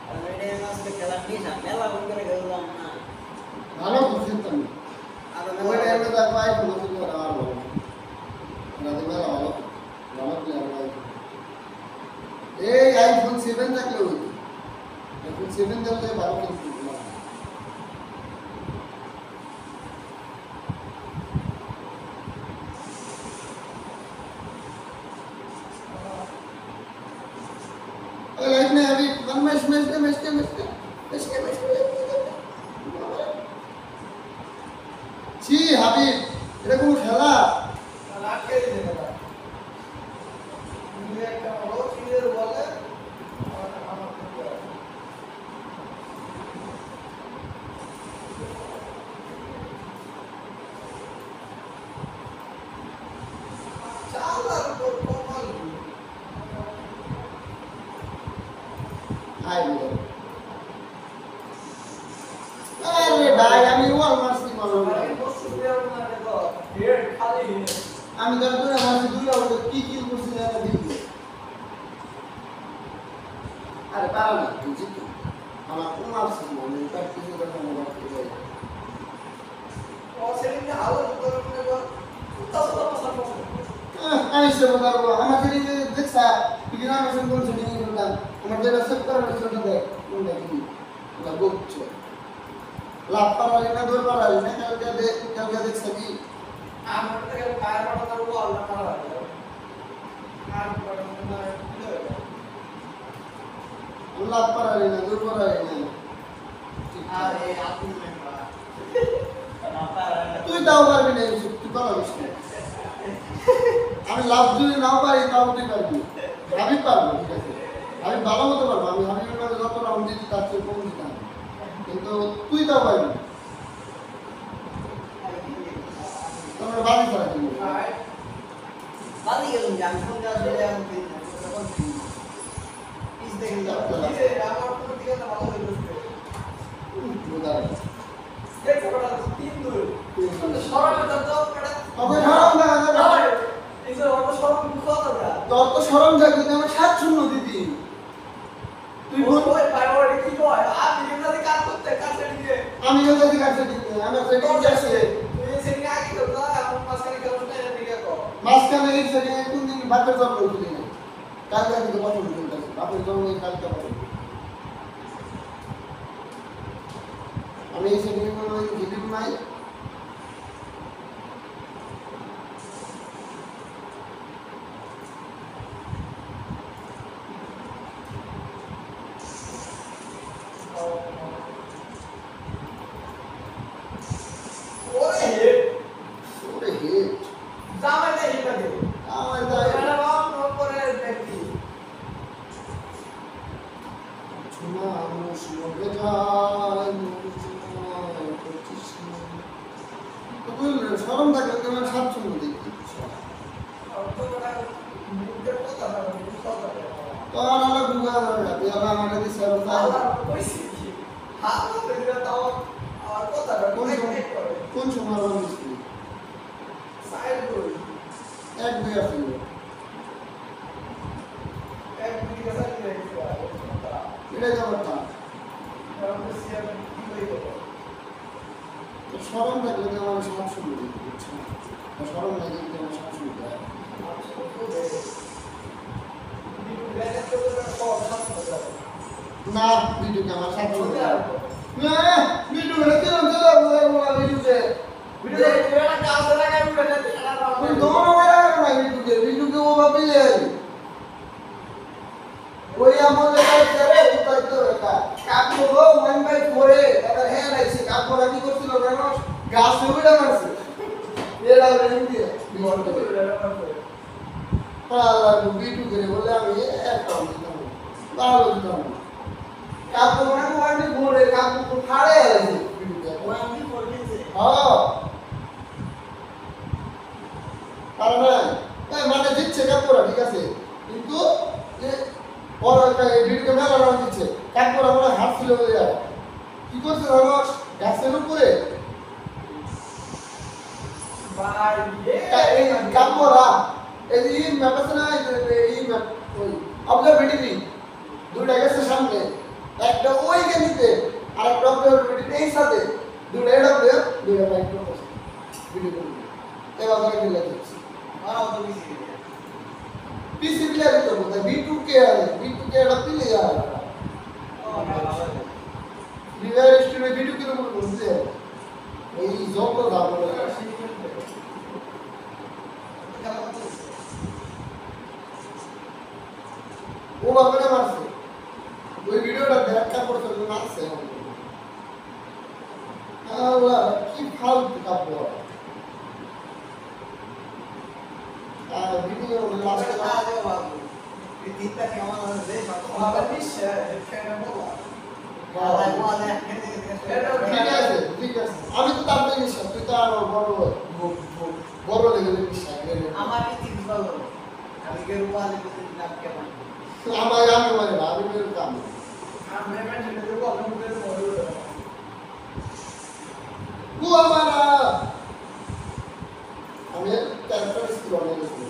কারণ ওই টাইমে আসলে খেলার নিশা মেলা বন্ধ করে খেললাম না
ভালো বুঝছেন তুমি
আরো
ওই
মেলা
টাইমে দেখো আইফোন আছে আর ভালো ছি হাবিব, এটা কোনো খেলা?
আটকে দিতে পারে তুমি একটা বড় সিলের বলে আমার চালার উপর কমাল
আয় বলো। আরে ভাই আমি ওয়াল মারছি বলো।
আমি বসে দেওয়ার না দেখো হেড খালি হেড
আমি তো দূরে মারছি, দূরে ওটা কি কি করছি না দেখি। আরে পারা না তুই জিতু, আমার কোন মারছি মানে প্র্যাকটিস করে আমি করতে যাই।
ও সেদিন আলো করে নেব উত্তাসটা পাসা পাসা
আমি সে বলবো আমার সেদিন দেখছা তুই না মেশিন কোন সেদিন করলাম আমার যেটা সেভ করার বিষয়টা দেখ কোনটা কি ওটা গোচ্ছ লাভ পারালি না দৌড় পারালি না কালকে দেখছা কি
আমার থেকে ফায়ার বাটার উপর আল্লাহ মারা আর বাটার না
লাভ পারালি না দৌড় পারালি না
আরে আপনি না পারা
তুই তাও পারবি না ইউসুফ, তুই পারবিস না। আমি লাভ যদি নাও পারি তাও তুই পারবি, আমি পারবো ঠিক আছে, আমি ভালো মতো পারবো, আমি হাবিবের মাঝে যত রাউন্ড দিচ্ছি তার চেয়ে কম দিতাম, কিন্তু তুই তাও পারবি না। তোমরা বাড়ি ছাড়া কি বলবো?
বাদি গেলাম যে আমি ফোন দেওয়ার জন্য আমি পিস দেখে যাবো
দিছে আমার তো দিকে না ভালো হইলো
বোঝার।
দেখো বড় তিন দূর সরল তো কটা
তবে হারাম না
এই যে অত সরল কথা
তোর তো সরম থাকবে, তুই আমার 7-0 দিদি, তুই বল।
ওই প্রায়োরিটি কি কয় আপনি যদি কাজ করতে কাছে দিকে
আমি যদি কাছে দিতে আমার সেটিং আছে
তুই সেদিন আগে তো না আমার মাঝখানে কেন না দিকে কো
মাঝখানে এই সেটিং কোন দিন বাপের জন্ম হয়েছিল না, কালকে আমি তো পছন্দ করতেছি বাপের জন্ম কালকে হবে। আমি এই সেটিং এর মধ্যে ভিডিও নাই,
ওরে
ওরে হেট
জামাই দেই লাগে
আমার দাই
এটা বাপ নম্বরে ব্যক্তি
ছোনা মানুষ মরে যায় করছিস না। তো বললে সরম থাকলে তোমার 7-0 দেখি
অতটা মুখের কথা না কথা
তো আমার বুঝা যাবে না, তুই আবার আমার দিছে আর
আল্লাহ কইছি কি হাত ধরে দাও আর কথা
কোন সময় বানিয়েছিস
সাইড করি
এক দুই আসছিল
এক দিকে সাইড করে
এটাই তো ব্যাপারটা।
আমরা সিয়ার কি হইলো
তো সরম থাকলে তো আমার 7-0 দেখি বুঝছো, সরম না দেখলে আমার 7-0 দেয় না ভিডিওকে আমার 7-0 দেয় না, ভিডিও এটা কিরম চলে বলা ভিডিওতে তুই দৌড় মারা না ভিডিওকে ও ভাবি ওই আমাদের ছেড়ে উপায় তো এটা কাকু গো 1/4 এটা হ্যাঁ লাগছে কাকু কি করছিল জানো গাছ উড়ে মারছে এরা রেন দিয়ে বিমল করে আল্লাহ ভিডিও করে বলে আমি একটা দিতাম ভালো দিতাম কাকু মানে 1/4 কাকু খাড়ে আছে ভিডিওতে
ওয়ান্টি করতেছে
হ্যাঁ আর না মানে দিচ্ছে কাকুরা ঠিক আছে, কিন্তু ওর ভিডিও মেলা রান দিচ্ছে কাকুরা মনে হাত ছিল হয়ে যায় কি করছে জানো গাছের উপরে কাকুরা এই যে ম্যাপ আছে না এই ম্যাপ ওই অবজারভেটরি দুটো গেছে সামনে, একটা ওই গেনিতে আর একটা অবজারভেটরি এই সাথে দুটো এটা দিয়ে দুটো রাইট করছে ভিডিও করে এবার ধরে খেলে দিচ্ছে
ওরাও তো বেশি
পিসি প্লেয়ার তো বলতে B2K এটা প্লেয়ার রিভার স্টুডিও B2K এর উপর বলতে এই যত দাম ও বাবারে মারছে ওই ভিডিওটা দেখা করতে না আছে আল্লাহ কি ফালতু কাপড় আর ভিডিও লাস্ট
বাবা নিশ্চয় এখানে বলা
ঠিক আছে ঠিক আছে আমি তো তার থেকে বিশ্বাস তুই তো আরো বড় লেভেলের বিশ্বাস
আমার কি ভালো আমি কে রুমালে বলতে নাম কেমন
আমার আমি মানে না আমি বের কাম
আমরা মেনশন করব আপনাদের মনে
তু আমারা আমি ক্যারেক্টার স্কিল অনেক আছে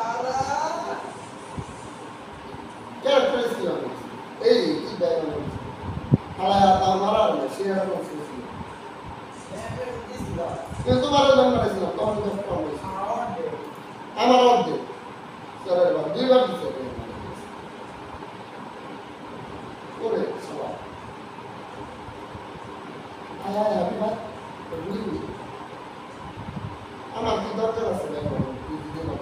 আলা
ক্যারেক্টার স্কিল অনেক এই কি ব্যাপার হালা আমারা না শেয়ার করছি কিন্তু তোমার নাম করেছিলাম তখন তো কম হয়েছে আমার অর্ধেক স্যারের বার দুইবার দিচ্ছে ওরে সবাই আয় আমি ভাই বুঝলি আমার কি দরকার আছে দেখো তুই দিদি না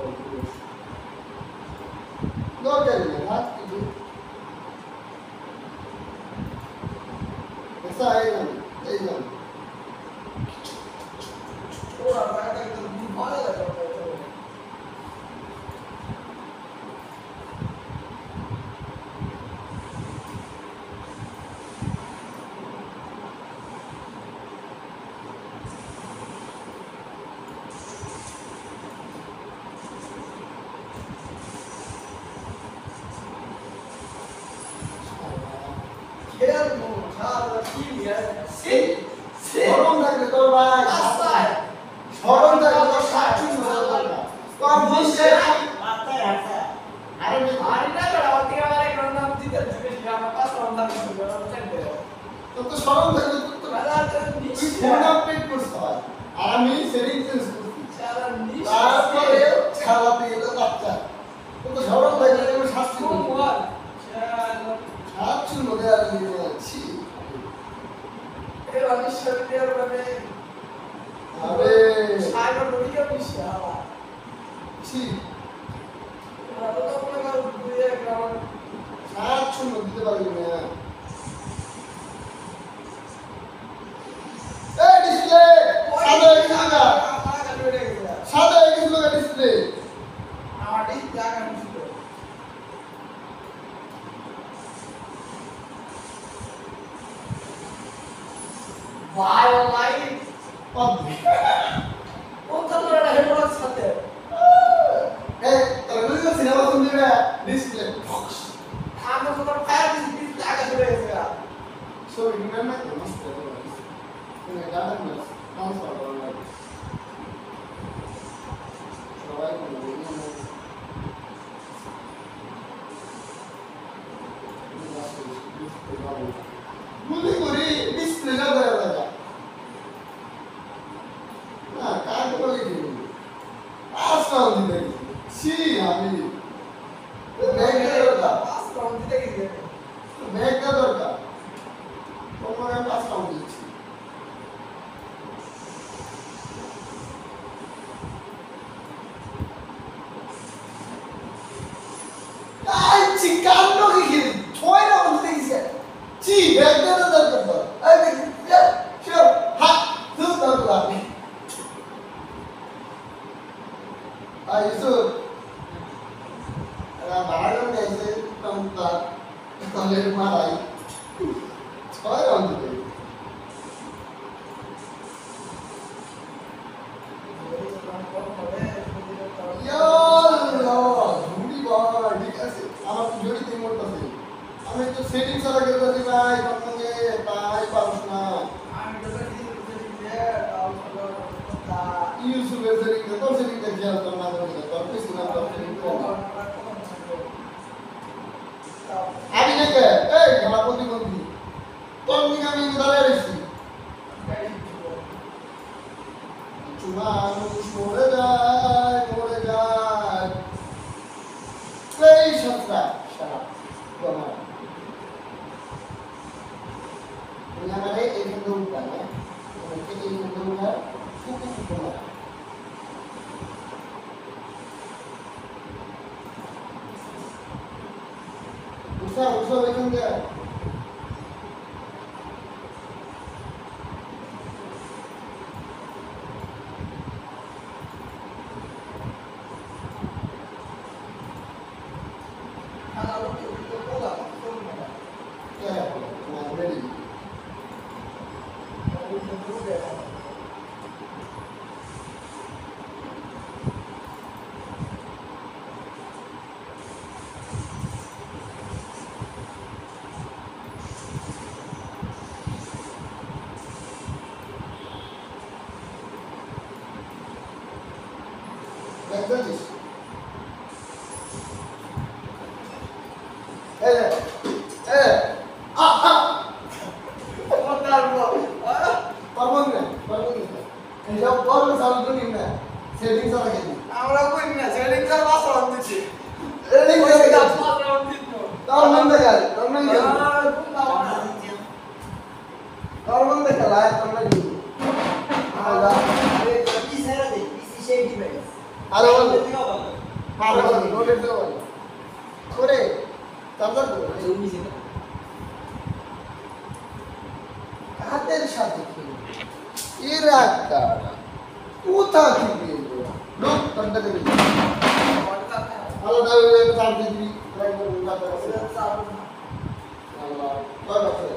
দরকার নেই রাত কিছু এসা এই না
ওরা টাকাটা তো ভালো লাগে Quero cara filha, sim, sim.
গরম থাকলে তোর ভাই
Assai.
গরম থাকলে তোর সাক্ষী হওয়া দরকার তোর বুঝছে
মাথায় আছে
আরে
Ari na cara, eu tenho agora que não me diga de que já não passa não dá para não entender.
তোর তো সরম থাকলে তো
Mas ela tem
তুই
nisso.
ফোন আপডেট করছ আর আমি সেটিং চেঞ্জ করছি
Ela nisso.
তারপরে ছাড়াতে গেলে বাচ্চা তোর তো সরম থাকলে তুমি শাস্তি
Como
করবি
olha? Já
শাস্তির মধ্যে আর নিয়ে যাচ্ছি
eu ali chamei para ver.
আরে
Ai, não liga me chama.
ছি
Eu não vou pegar o dia gravando.
শাস্তির মধ্যে দিতে পারবি না এই ডিসপ্লে সাদা হয়ে গেছে না সাদা হয়ে গেছিল display
Vai online. Outra hora da revolução até.
এই তোর বুঝছ সিনেমা শুনবি না display
Ah, não vou trocar de bicho da água sobre esse cara.
So internet না তো মস্ত তুমি গান না ট্রান্সফার করো না সবাই গুলি করি ডিসপ্লে না দেওয়া যায় না কাজ করে দিই আসলাম দিতে ছি আমি ব্যাংকের দরকার
Passa pra onde tem que ir.
ব্যাংকের দরকার তোমার আমি আসলাম দিচ্ছি আই চিকান্ন কি খেলি ছয় না বলতে গেছে ছি ব্যাংকের দরকার তো আই দেখি শিওর হ্যাঁ তুই দরকার আপনি আই ইসুর বাড়ানো গেছে তার তাহলে মারাই ছয় অন্তত ঘুরি বল ঠিক আছে আমার জড়ি তিন মোট আছে আমি তো সেটিং ছাড়া গেলে ভাই তোমাকে তাই পারছ না ইউটিউবের সেটিং তো সেটিং দেখি আর তোর না করে তোর কিছু না তোর সেটিং আমি দেখে এই খেলা প্রতিবন্ধী তোর দিকে আমি দাঁড়িয়ে রয়েছি মানুষ মরে যায় এই সন্ত্রাস সারা তোমার তুমি আমারে এইখান থেকে উঠবা না তোমাকে এইখান থেকে উঠার কুকু কুকু মারা উঠা এখান থেকে দেখছিস এই এই আহা পারবন না এইসব বল চালু করি না সেটিং চালা খেলি
আমরা কই না সেটিং এর বাস অন দিছি
সেটিং
এই
চালা
কাজ
খেলি
অন দিছো
তার মন দেখা তার মন দেখা তার মন দেখা লাই তার মন দেখা আলা আরে বল আরে বল নোটে দাও করে তারপর হাতের সাথে খেলি এর একটা কোথা থেকে এলো লোক তন্ডা দেবে আলাদা হয়ে চার ডিগ্রি রাইবার কাটা আছে আল্লাহ কয় বছর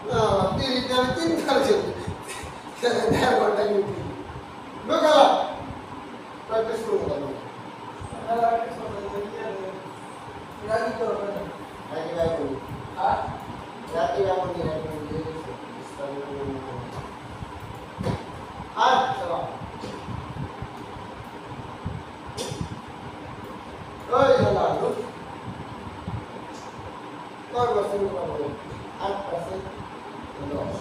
না তিন কাছে দেড় ঘন্টা ডিউটি লোকালা প্র্যাকটিস করবো না
রাজি করো
রাখি রাখি
আর
রাখি রাখি আর চলো ওই হলা লোক কয় বছর করবো 8% loss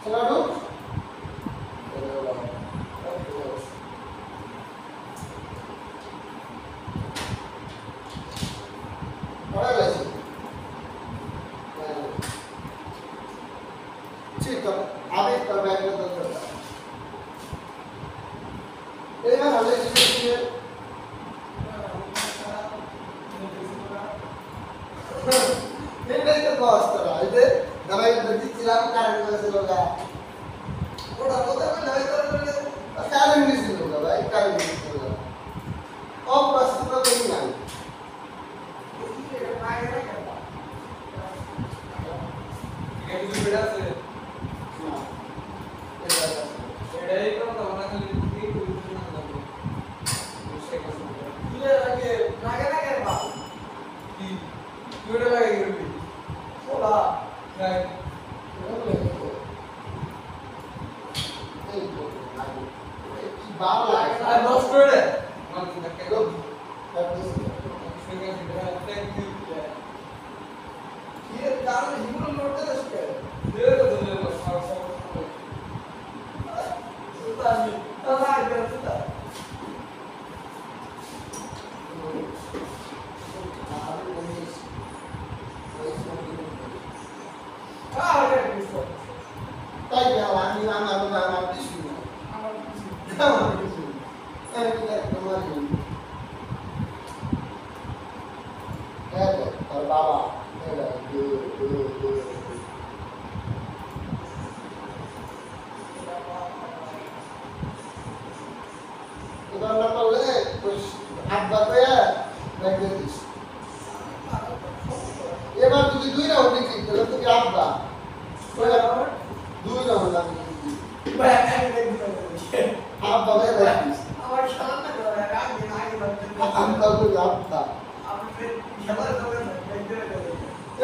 Selalu Apa lagi? Cita, abis terbaik itu terbaik. Ini kan ada di sini. Ini itu cost lah. Itu दवाई बदली चिराग कारण से होगा थोड़ा होता है दवाई तो कारण नहीं से होगा भाई कारण नहीं से होगा और प्रश्न तो नहीं आए
ये भी बेड़ा से
हां
बेड़ा ही तो होना चाहिए कि कोई ना लगे उससे कैसे
ये लगे नागे ना कर बा
कि बेड़ा लगे
बोला
right
Baba
I lost it. One thing that can go.
ये कारण हिमन लोटे रस्ते
There is a little of
सुता नहीं तला कर सुता ah कर इसको
ताई जवानी नाम आदमी नाम आती शुरू नाम आती शुरू ऐसे क्या तुम्हारी है और बाबा है दो Kita nak boleh, terus abad ya, negatif. এবার যদি 2 রাউন্ড দেখি তাহলে তো কি আব্বা
बराबर
2 রাউন্ড আমি
बैठने लगे
আব্বা ভাই রাখিস
আমার শান্ত করে রাগ দিন আগে বলতে
আব্বা তো আব্বা
আপনি খেলার করে দেখতে হবে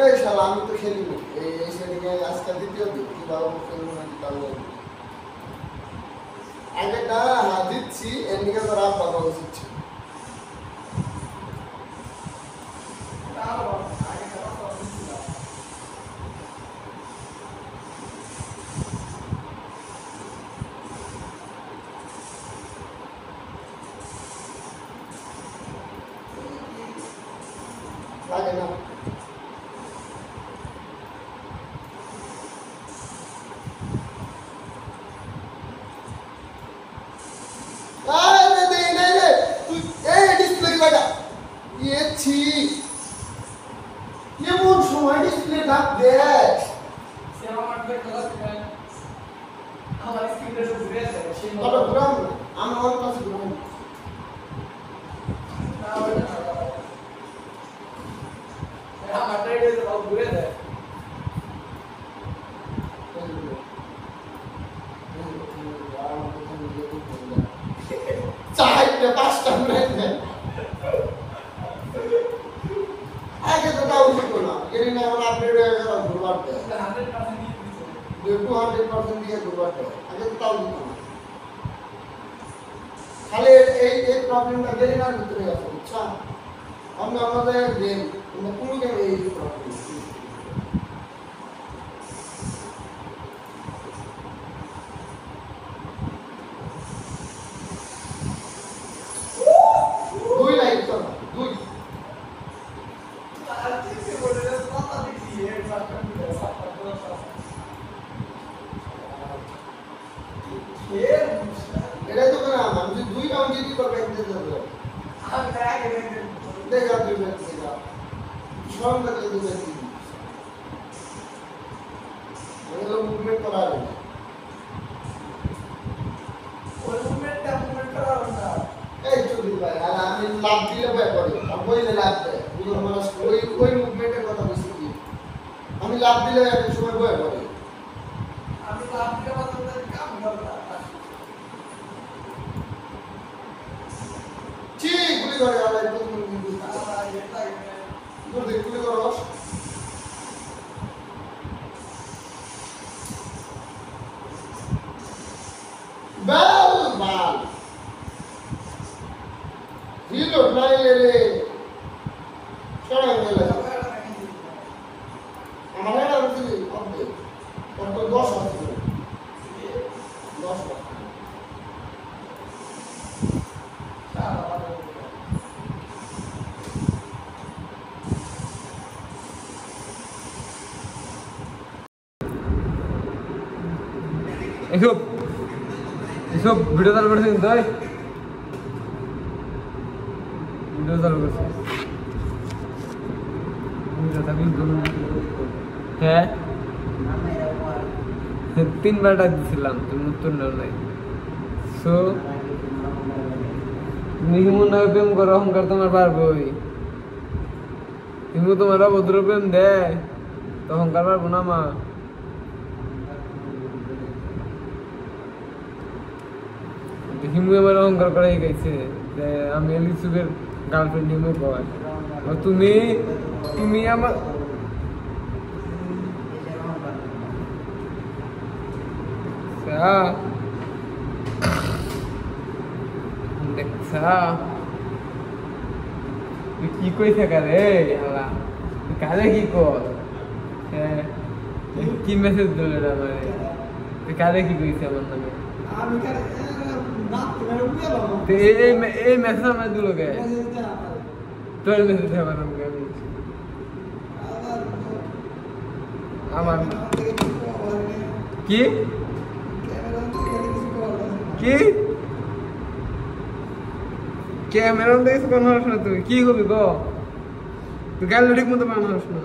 এই শালা আমি তো খেলি না এই সেদিকে আজকে দ্বিতীয় দিন কি বাবা খেলবো না তাও আগে না হ্যাঁ দিচ্ছি এদিকে তো আব্বা বাবা দিচ্ছি
আগে খেলা করতে
লাগে না আরে দে নে রে তুই এই ডিসপ্লে কি লাগা ये छी ये वो সময় ডিসপ্লে ডাক দে
सेवा मार्केट गलत है हमारे स्क्रीन पे जो ग्रे है
তবে ঘুরাম আমরা ওর কাছে ঘুরাম এই প্রবলেমটা গেরিনার ভিতরে আছে বুঝছা আমরা আমাদের যে কোনো জায়গায় এই প্রবলেম দুই লাইন তো দুই এটাই তো না আমি যদি দুই রাউন্ড যদি করবে একদিন দেবো দেখা দুই মিনিট দেখা সব দেখলে দুই মিনিট এগুলো মুভমেন্ট করা হবে এই চুরি ভাই আর আমি লাভ দিলে ভয় করি আর বইলে লাভ দেয় দুজন মানুষ ওই মুভমেন্টের কথা বলছি কি আমি লাভ দিলে এক সময় ভয় করি ঠিক গুলি করে আলাই গুলি গুলি করো বাল বাল হিলো নাইলে রে সরাই গেলে আমার এটা বুঝলি অর্ধেক কত 10 আছে 10
এসব ভিডিও চালু করছে কিন্তু ভিডিও চালু করছে হ্যাঁ 3বার ডাক দিছিলাম তুমি উত্তর নেও নাই সো তুমি মনে হয় প্রেম করো অহংকার তোমার পারবোই হিমু তোমার অভদ্র প্রেম দেয় তো অহংকার পারবো না মা হিমু আমার অহংকার করাই গেছে যে আমি লিসুকের গার্লফ্রেন্ড হিমু কয় তুমি তুমি আমার দেখছা তুই কি কই থাকা রে আল্লাহ তুই কাজে কি কর হ্যাঁ কি মেসেজ দিল রে আমারে তুই কাজে কি কইছে আমার নামে এই মেসেজ আমার দিল কে তোর মেসেজ আমার নামে আমার কি কি ক্যামেরা দেখছ কোন হস না তুই কি কবি গো তুই গাল ঠিক মতো বানাস না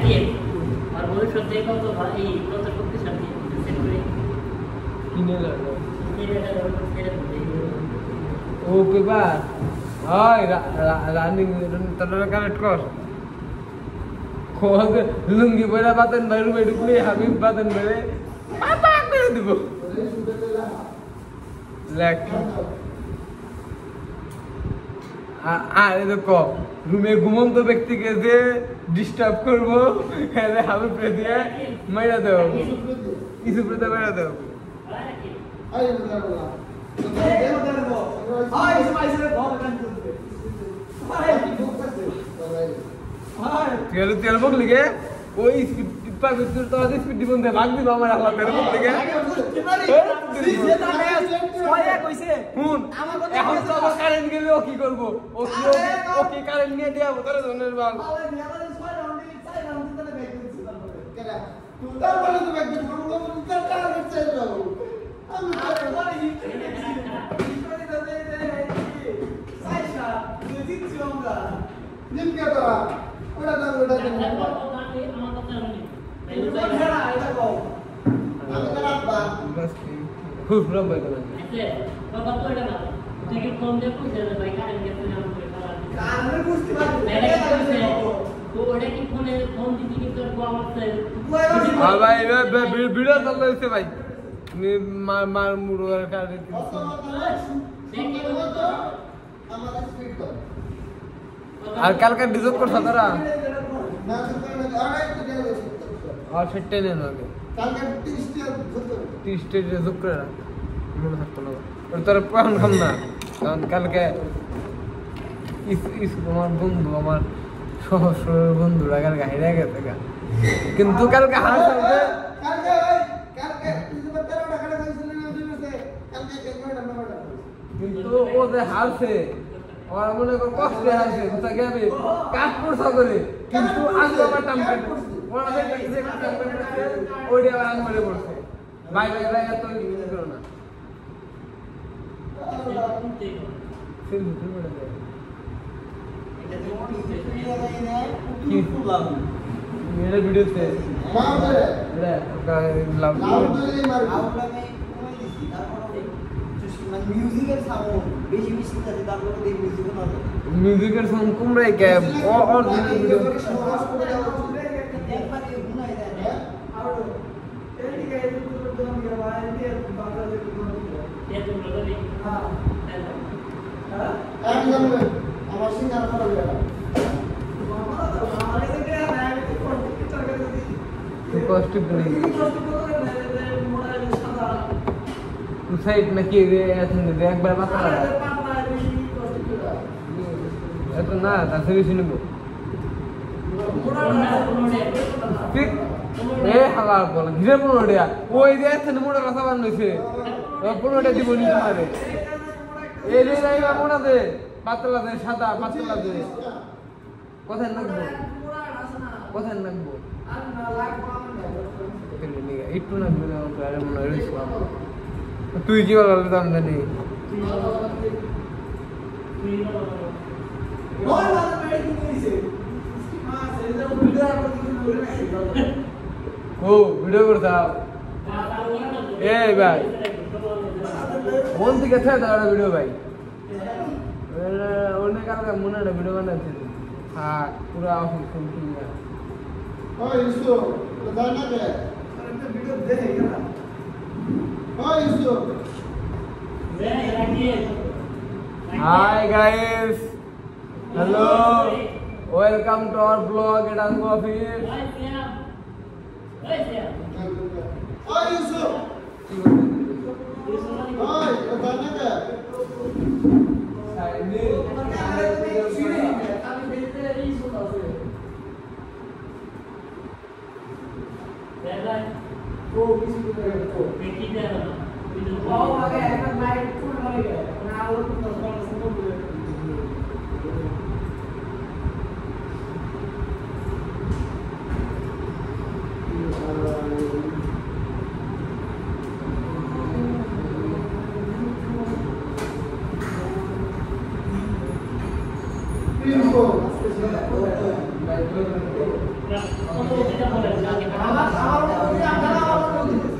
কি আর ভবিষ্যৎ দিয়ে কত এই কত শক্তিশালী সেট করে
কিনে লাগলো
এটা ছেড়ে দিই
ও পেপার হয় রানিং তোরা কানেক্ট কর খোয়াকে লুঙ্গি পরে বাতেন বাইরে ঢুকলে হাবিব বাতেন বেড়ে পাপা করে দিব লেখ আর এই দেখো রুমে ঘুমন্ত ব্যক্তিকে যে ডিস্টার্ব করবো হাবিব দিয়ে মাইরা দেবো কিছু পেতে মাইরা দেবো
আই বলা বলা
হাই স্পাইসের ভাব গান করতে হাই হাই
তেল বক লিগে ওই স্পিড টিপা ভিতর তো আজ স্পিড দিবন দে ভাগ দিব আমার আল্লাহ তেল বক লিগে শুন এখন তো আবার কারেন্ট গেলে ও কি করবো ও কি কারেন্ট নিয়ে দেবো তোর ধনের বাল
কেডা তার বলে তো ব্যাগ দিতে বলবো তার টার্গেট চাই যাবো আমি নিম কে তোরা ওটা দাও ওটা দিন আমি তো রাখবা
বাস খুব রব বাইতে না
বাবা তো এটা না তুই কি ফোন দিয়ে কইছে যে ভাই কারেন্ট গেছে না আমাকে
কারণে বুঝতে
পারছি তো ওটা কি ফোন দিতে কি তোর বাবা আছে
আর ভাই ভিডিও চালু হইছে ভাই মার মুড়ার কারে
আমাদের স্পিড কর
আর কালকে ডিজক করছ তারা
না তো আড়াই তো গেল
আর ফিট টেনে না আগে
কালকে 30 টা ধরতে
30 টা ডিজক করে না মনে থাকতো না ওর তোর পয়ন খাম না কারণ কালকে আমার বন্ধু আমার সহস্র বন্ধুরা কালকে হাইরা গেছে গা কিন্তু কালকে হার সাথে
কালকে তুই যে 13 টাকা কইছিস না দিনতে কালকে কেন নাম্বারটা
কিন্তু ও যে হারছে ওর মনে কর কষ্টে হারছে বুঝা গেবে কাট করছ করে কিন্তু আঙ্গুল টাম্পেট ওরা যে টাম্পেট ওইটা আবার আঙ্গুলে পড়ছে ভাই এত ইউজ করো না ফিল্ম বলে দে मेरे वीडियो से
মার দে
रे का लव
লাভ দিলে মার
মিউজিকের সাউন্ড বেশি বেশি থাকে তারপরে এই মিউজিক না
म्यूजिक का सॉन्ग कम रहे क्या और वीडियो
একবার এই গুনাই দেয়
একদম আমার সিঙ্গার করা গেল
तो कॉस्ट नहीं तू साइड में की रे ऐसे नहीं एक बार बता ये तो ना तासे भी सुनो ठीक ए हवा बोल घिरे पड़ोड़िया वो इधर ऐसे नमूना रसा बन रही है पड़ोड़िया दी बोली तुम्हारे ए रे नहीं बा मोड़ा दे पातला दे सादा पातला दे কোথায় নাকবো কোথায় নাকবো একটু নাকবো আরে মনে হয় তুই কি বলবি তো আমদানি ও ভিডিও করতাম এই ভাই কোন থেকে থাকে তারা ভিডিও ভাই অনেক কালকে মনে হয় ভিডিও বানাচ্ছি हाँ पूरा ऑफिस फुल किया
ओए इसको बताना क्या
वीडियो देखेगा ना
ओए इसको
hi guys hello welcome to our blog at अंगो ऑफिस
ओए इसको ओए बताना क्या
वो किसी को तो
बेटी दे ना
वो आगे एक लाइट फुल हो गया ना वो तो सब सब
इसको
কত এটা বলেন না
আমার মনে হয় আপনারা আমার মনে হয়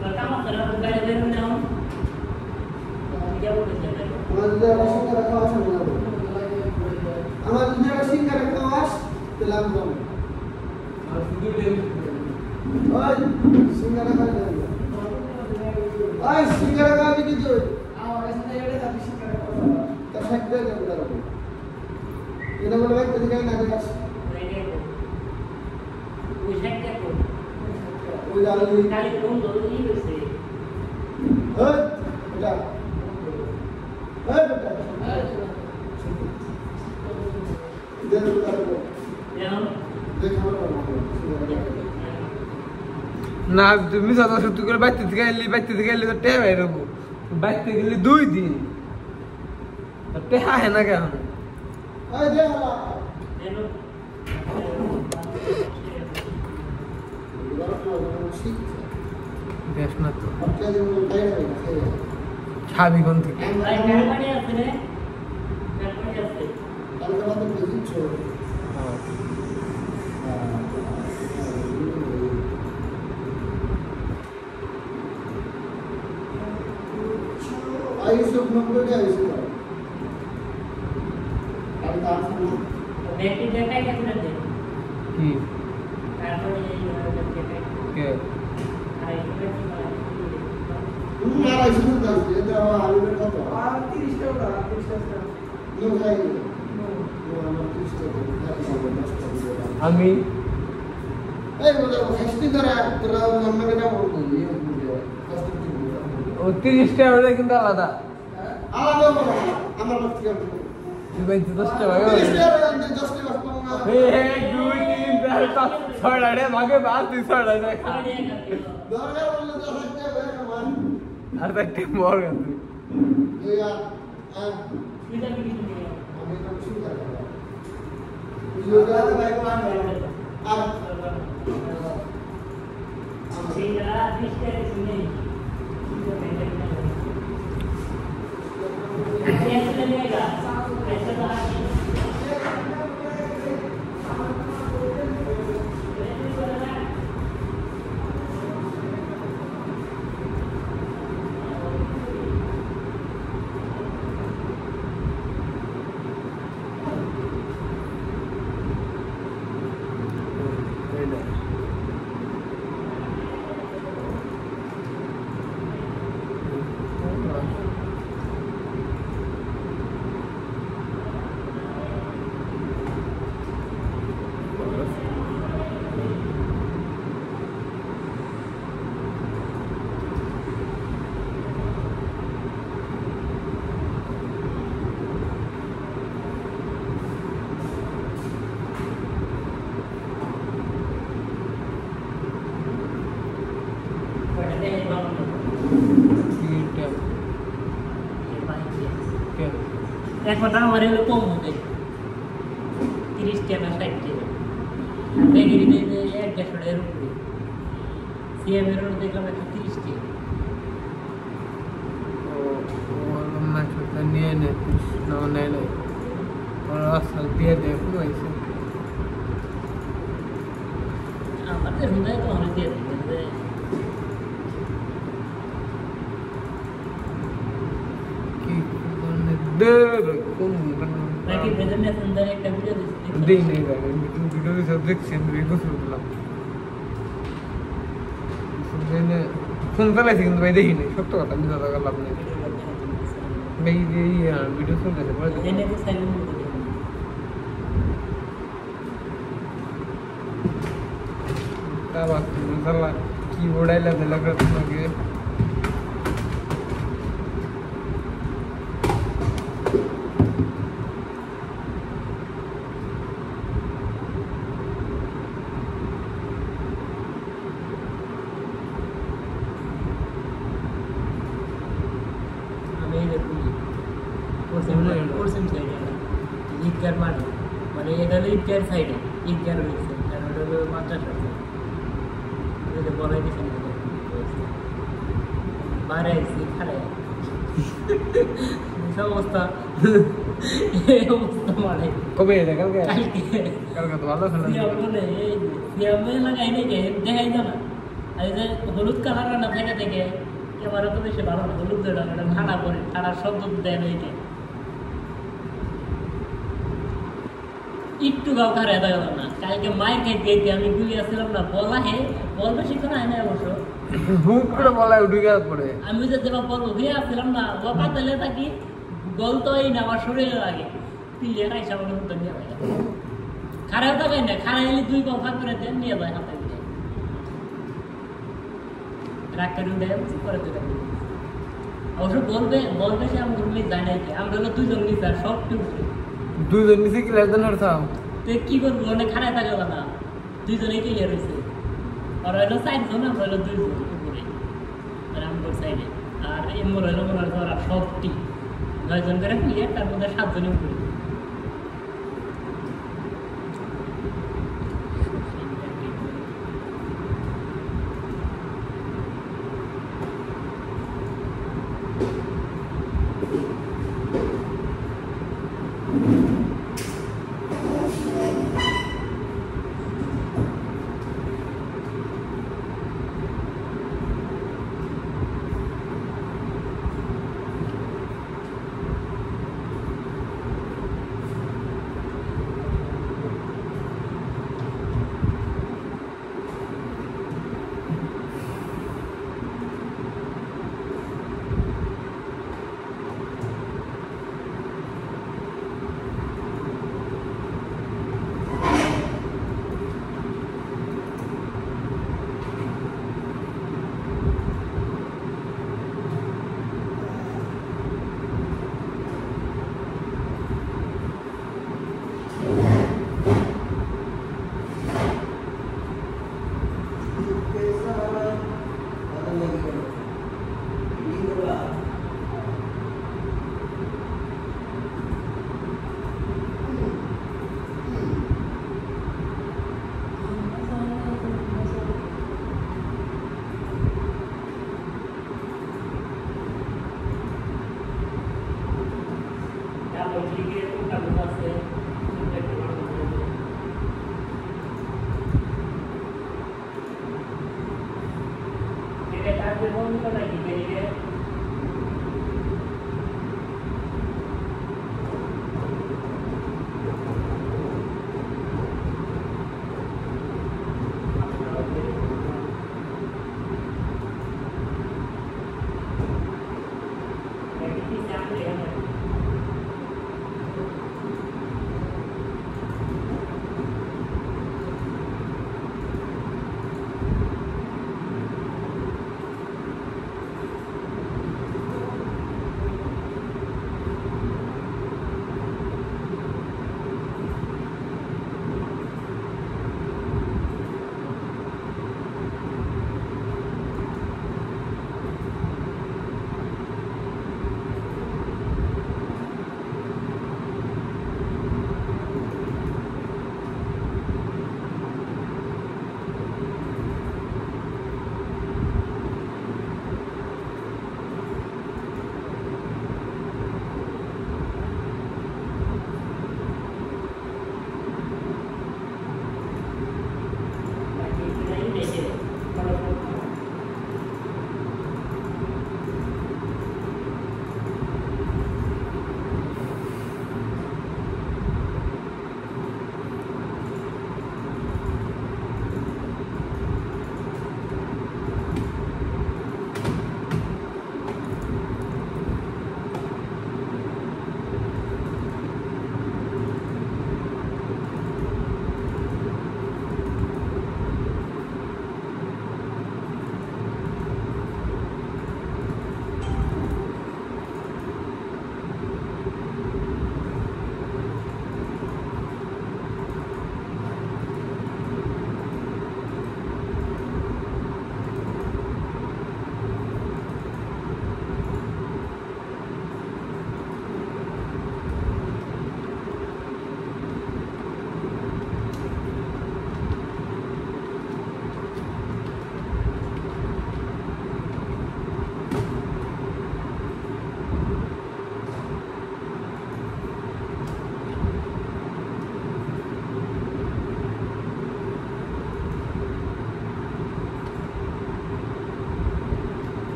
Pertama
পেলাম কম
আর শুধু টেবিল
ওই সিঙ্গারা খাই না ওই সিঙ্গারা খাবি কি তুই
আমার কাছে এটা যাবি শিকার করা
তা থাকবে না দাঁড়া এটা বলে ভাই তুই কেন না করিস
ওই সাইডটা কোন
ওই আলু
কালি কোন দড়ি গেছে
ওই এটা ওই বেটা দেন দাঁড়া
এখন
দেখ আমার
না তুমি সাদা সত্যি করে বাইতে থেকে এলি তো টেহা হয়ে যাবো বাইতে গেলে 2 দিন টেহা হয় না কেন
ওই দে
এনো
বেশ না তো
আপনি যেমন টাইম হয়ে গেছে
খাবি কোন থেকে
ভাই কারবানি আছে রে কারবানি আছে
কালকে রাতে বুঝছো আইসব নম্বরে আইসব আর তার সামনে
দেখি দেখাই গেছে না দে
কি
তারপরে এই দেখাই
কে
আর এইটা কি
আর আইসব দাও এটা আলুর কত
আর 30 টাকা 30 টাকা
নো খাই আমার 30 টাকা
আমি
এই বলে হাসতি ধরা তোরা নম্বরে না বলবো
ও 30 টাকা ওটা কিন্তু আলাদা
আলাদা বলো আমার কাছ থেকে
তুই বাইতে 10 টাকা ভাগে
30 টাকা আমি 10 টাকা পাবো না
এই 2 3 4 5 6 রে ভাগে বাস 2 6 রে খা
দরকার বললে তো হাতে বের মান
আর একটা মোর গেছে
এই আর
এটা কি
আমি তো শুরু করব বুঝলো তো ভাই কোন আর
সেইটা দিশটা শুনে ऐसे लगेगा ऐसा तो आगे এক কথা আমার হলো কম হবে 30 টাকা 60 টাকা বেগিরি দিয়ে 150 টাকার উপরে সিএম এর দেখলাম 30 টাকা
নিয়ে নে না নেই নাই ওরা আসল দিয়ে দেখো ऐसे
আমাদের হৃদয় তো অনেক দিয়ে দিবে
কি দর কোন
নাকি বেদনে সুন্দর একটা ভিডিও দিছি
দেই নেই ভাই ভিডিও সাবজেক্ট ভিডিও শুনলাম শুনলে ফোন চালাইছি কিন্তু ভাই দেখি নাই সত্য কথা আমি দাদা লাভ নেই ভাই এই ভিডিও শুনতে পড়ে
এনে তো সাইলেন্ট করে দিই
তাবা সালা कीबोर्ड आइला लग रहा तुम्हारे
কোর্সেম সাইডে ঈদগার মানে এটা হলো ঈদগার সাইডে ঈদগার রয়েছে কারণ ওটা হলো মাদ্রাসা এটা বলাই দিছে না বাইরে এসে খাড়ে অবস্থা এই অবস্থা মানে
কবে দেখা কালকে
কালকে
তো ভালো খেলা
সিয়ামে লাগাই নাকি দেখাই না আর যে হলুদ কালার না থেকে থেকে ক্যামেরা তো বেশি ভালো না হলুদ দেয় না ঠান্ডা করে ঠান্ডা শব্দ দেয় না এটা একটু গাও খারে দেখা গেল না কালকে মায়ের খাইতে খাইতে আমি গুলি আসছিলাম না বলা হে বল বেশিক্ষণ হয় না অবশ্য
হুক করে বলা উঠে গেল পরে
আমি যে যেবা বল হয়ে আসছিলাম না ও পাতালে থাকি গল তো এই না আমার শরীরে লাগে পিলিয়ে খাইছে আমার মতো নিয়ে যায় খারাপ থাকাই না খারাপ এলে 2 পাও ফাঁক করে দেন নিয়ে যায় হাতে দিয়ে রাগ করে দেয় করে দেয় অবশ্য বলবে সে আমার রুমে যায় নাই আমরা হলো 2 জন নিচে আর সব টুকরে
2 জন নিচে ক্লিয়ার দেন হতাম
তো কি করবো অনেক খারাপ থাকে না 2 জনেই ক্লিয়ার হয়েছে আর হলো 4 জন আমরা হলো 2 জন উপরে আর আমরা সাইডে আর এমর হলো মনে হয় ওরা সবটি 9 জন করে ক্লিয়ার তার মধ্যে 7 জনই উপরে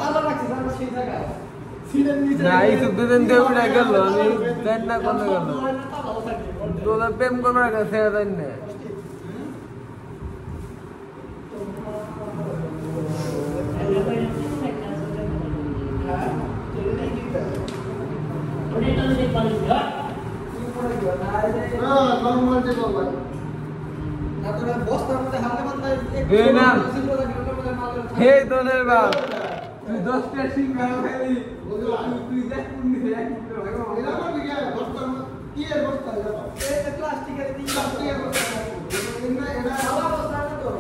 তালা রাখছি জানো সেই জায়গায় সিলের নিচে
না এই সব দুদিন দিয়ে উড়ে গেল আমি জানি না কোন গেল
তালাও থাকে
তোদের প্রেম করার কাছে জানি না
হ্যাঁ নরমাল যে বাবা
না তোরা বস্তার মধ্যে হালকা পাতলা
এ না।
ছিল লাগে ওটার মধ্যে মাল
হে তোদের বাপ তুই 10টা সিং খাও খালি তুই দেখ কোন দিকে এক
এরা করবি কি বস্তা কি এর বস্তা এটা
এই প্লাস্টিকের দিন
প্লাস্টিকের বস্তা এটা এটা
সাদা বস্তা না তো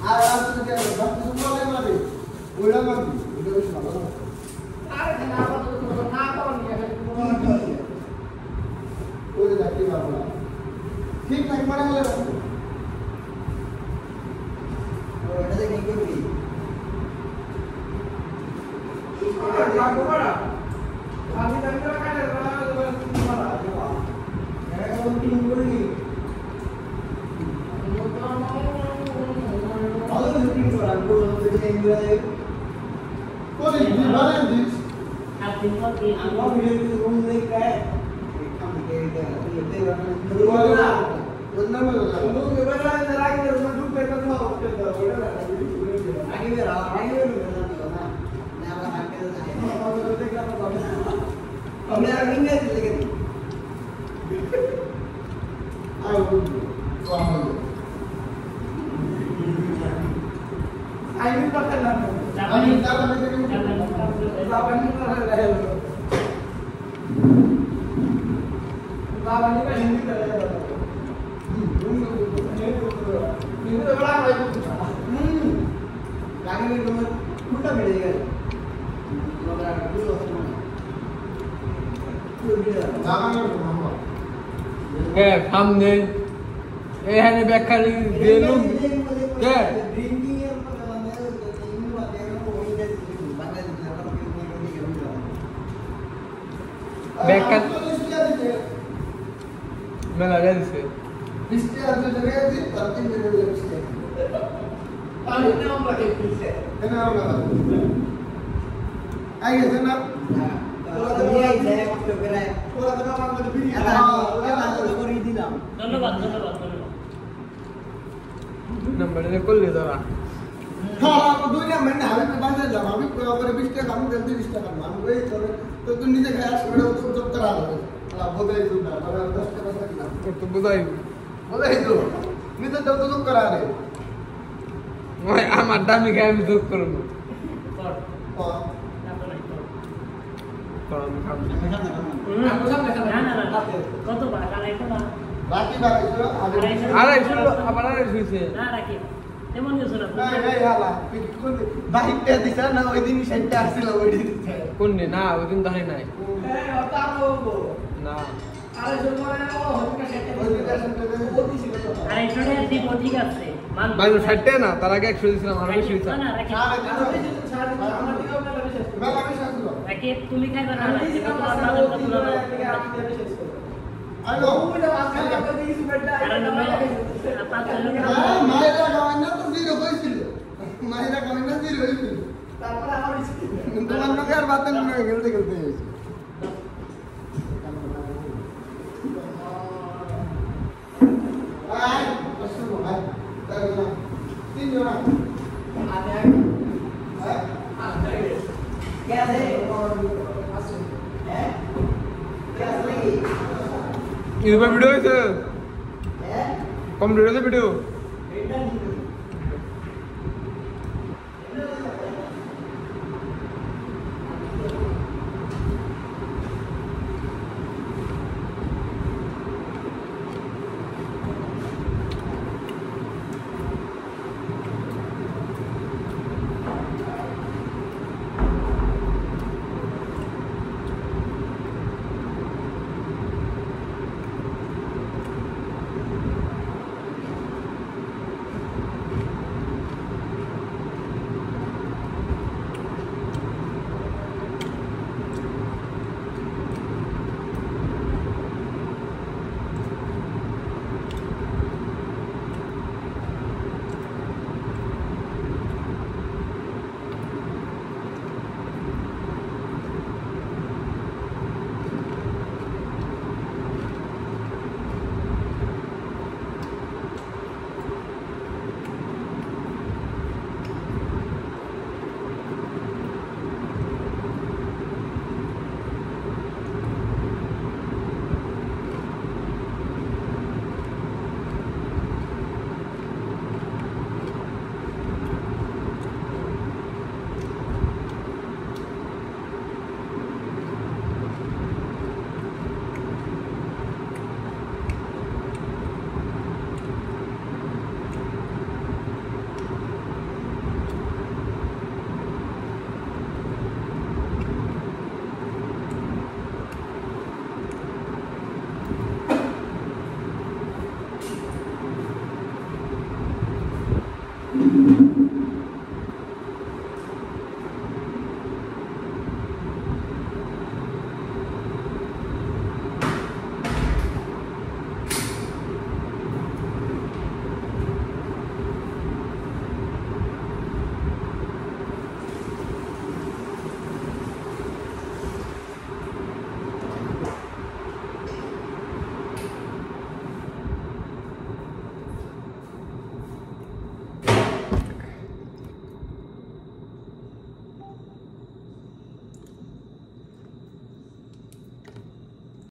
আর তুমি কি বস্তা সুপারে মারবে ওইটা মারবি এটা বেশ ভালো
আরে না না পাওয়া নিয়ে
ওই যে দেখতে পারবো ঠিক নাই মানে হলে
ওটা দেখি করবি
আমি তো একটা কাটে মারা
এখন কি করবি ভালো শুটিং করা পুরো যে এনজয়
কোন দিবারে দিস
আমরা ভিডিও রুম দেখে কাম করে দিতে
ওর নাম হলো
লোক এবারে রাখি দেব না ঢুকে তো না ওটা ওটা
আগে বের আগে বের না না আমরা হাঁটতে যাই আমরা ইংরেজি লিখে দিই
আই কোন
আইনি করতে না
আমি তাহলে দেখে
বাবানি করে রাখে বাবানি का हिंदी करे हिंदी तो बड़ा है
आगे में तुम्हें उल्टा मिलेगा मगर दूर
জামানোর মোহাম্মদ
কে সামনে এখানে ব্যাখ্যা দিলুম কে
ড্রিঙ্কিং এর মানে ইনু মানে ওই যে বাংলাদেশ
ব্যাখ্যা মেলা গেছে
বৃষ্টি আছে জায়গায় দি তাতে মেরে বৃষ্টি
पानी ने हम रखे पीछे
কেন আমরা আই গেছে না
पूरा तो काम कर भी
ধন্যবাদ
নম্বরে করলে তোরা
হ্যাঁ দুই না মানে আমি বাজার যাব আমি করে 20 টাকা আমি 30 টাকা আমি ওই করে তো তুই নিজে খাস করে তো জব করা হবে আলা বদলাই তুই না মানে 10 টাকা কিনা
তো বুঝাই
বদলাই তো নিজে তো তো করা রে
ওই আমার দামি খাই আমি দুঃখ করবো তো আমি খাবো
কত বার আড়াইশো না
রাখি বাকি তো
আড়াইশো আবার আড়াইশো হয়েছে
না রাখি তেমন কিছু না
এই হালা বাইকটা দিছা না ওই দিন সেটা আসছিল ওই দিন
কোন নে না ওই দিন তাই নাই
ए होता वो
না
अरे जो माने वो होता सेट
ওই দিন সেটা
वो दिस तो
আড়াইশো টাকা দিব ঠিক আছে
ভাই ষাটটা না তার আগে 100 দিছিলাম আর বেশি হয়েছে
না রাখি
মেলা বেশি আসছিল
রাখি তুমি খাইবা না রাখি তোমার
আইলো মায়েরা গাওয়াই না তো জিরো হয়েছিল মায়েরা গাওয়াই না জিরো হয়েছিল তোমার নাকি আর বাতেন নয় খেলতে খেলতে হয়েছে আয় শুনো ভাই তাই না তিন জন
ইউটিউবে ভিডিও হয়েছে কম ভিডিও ভিডিও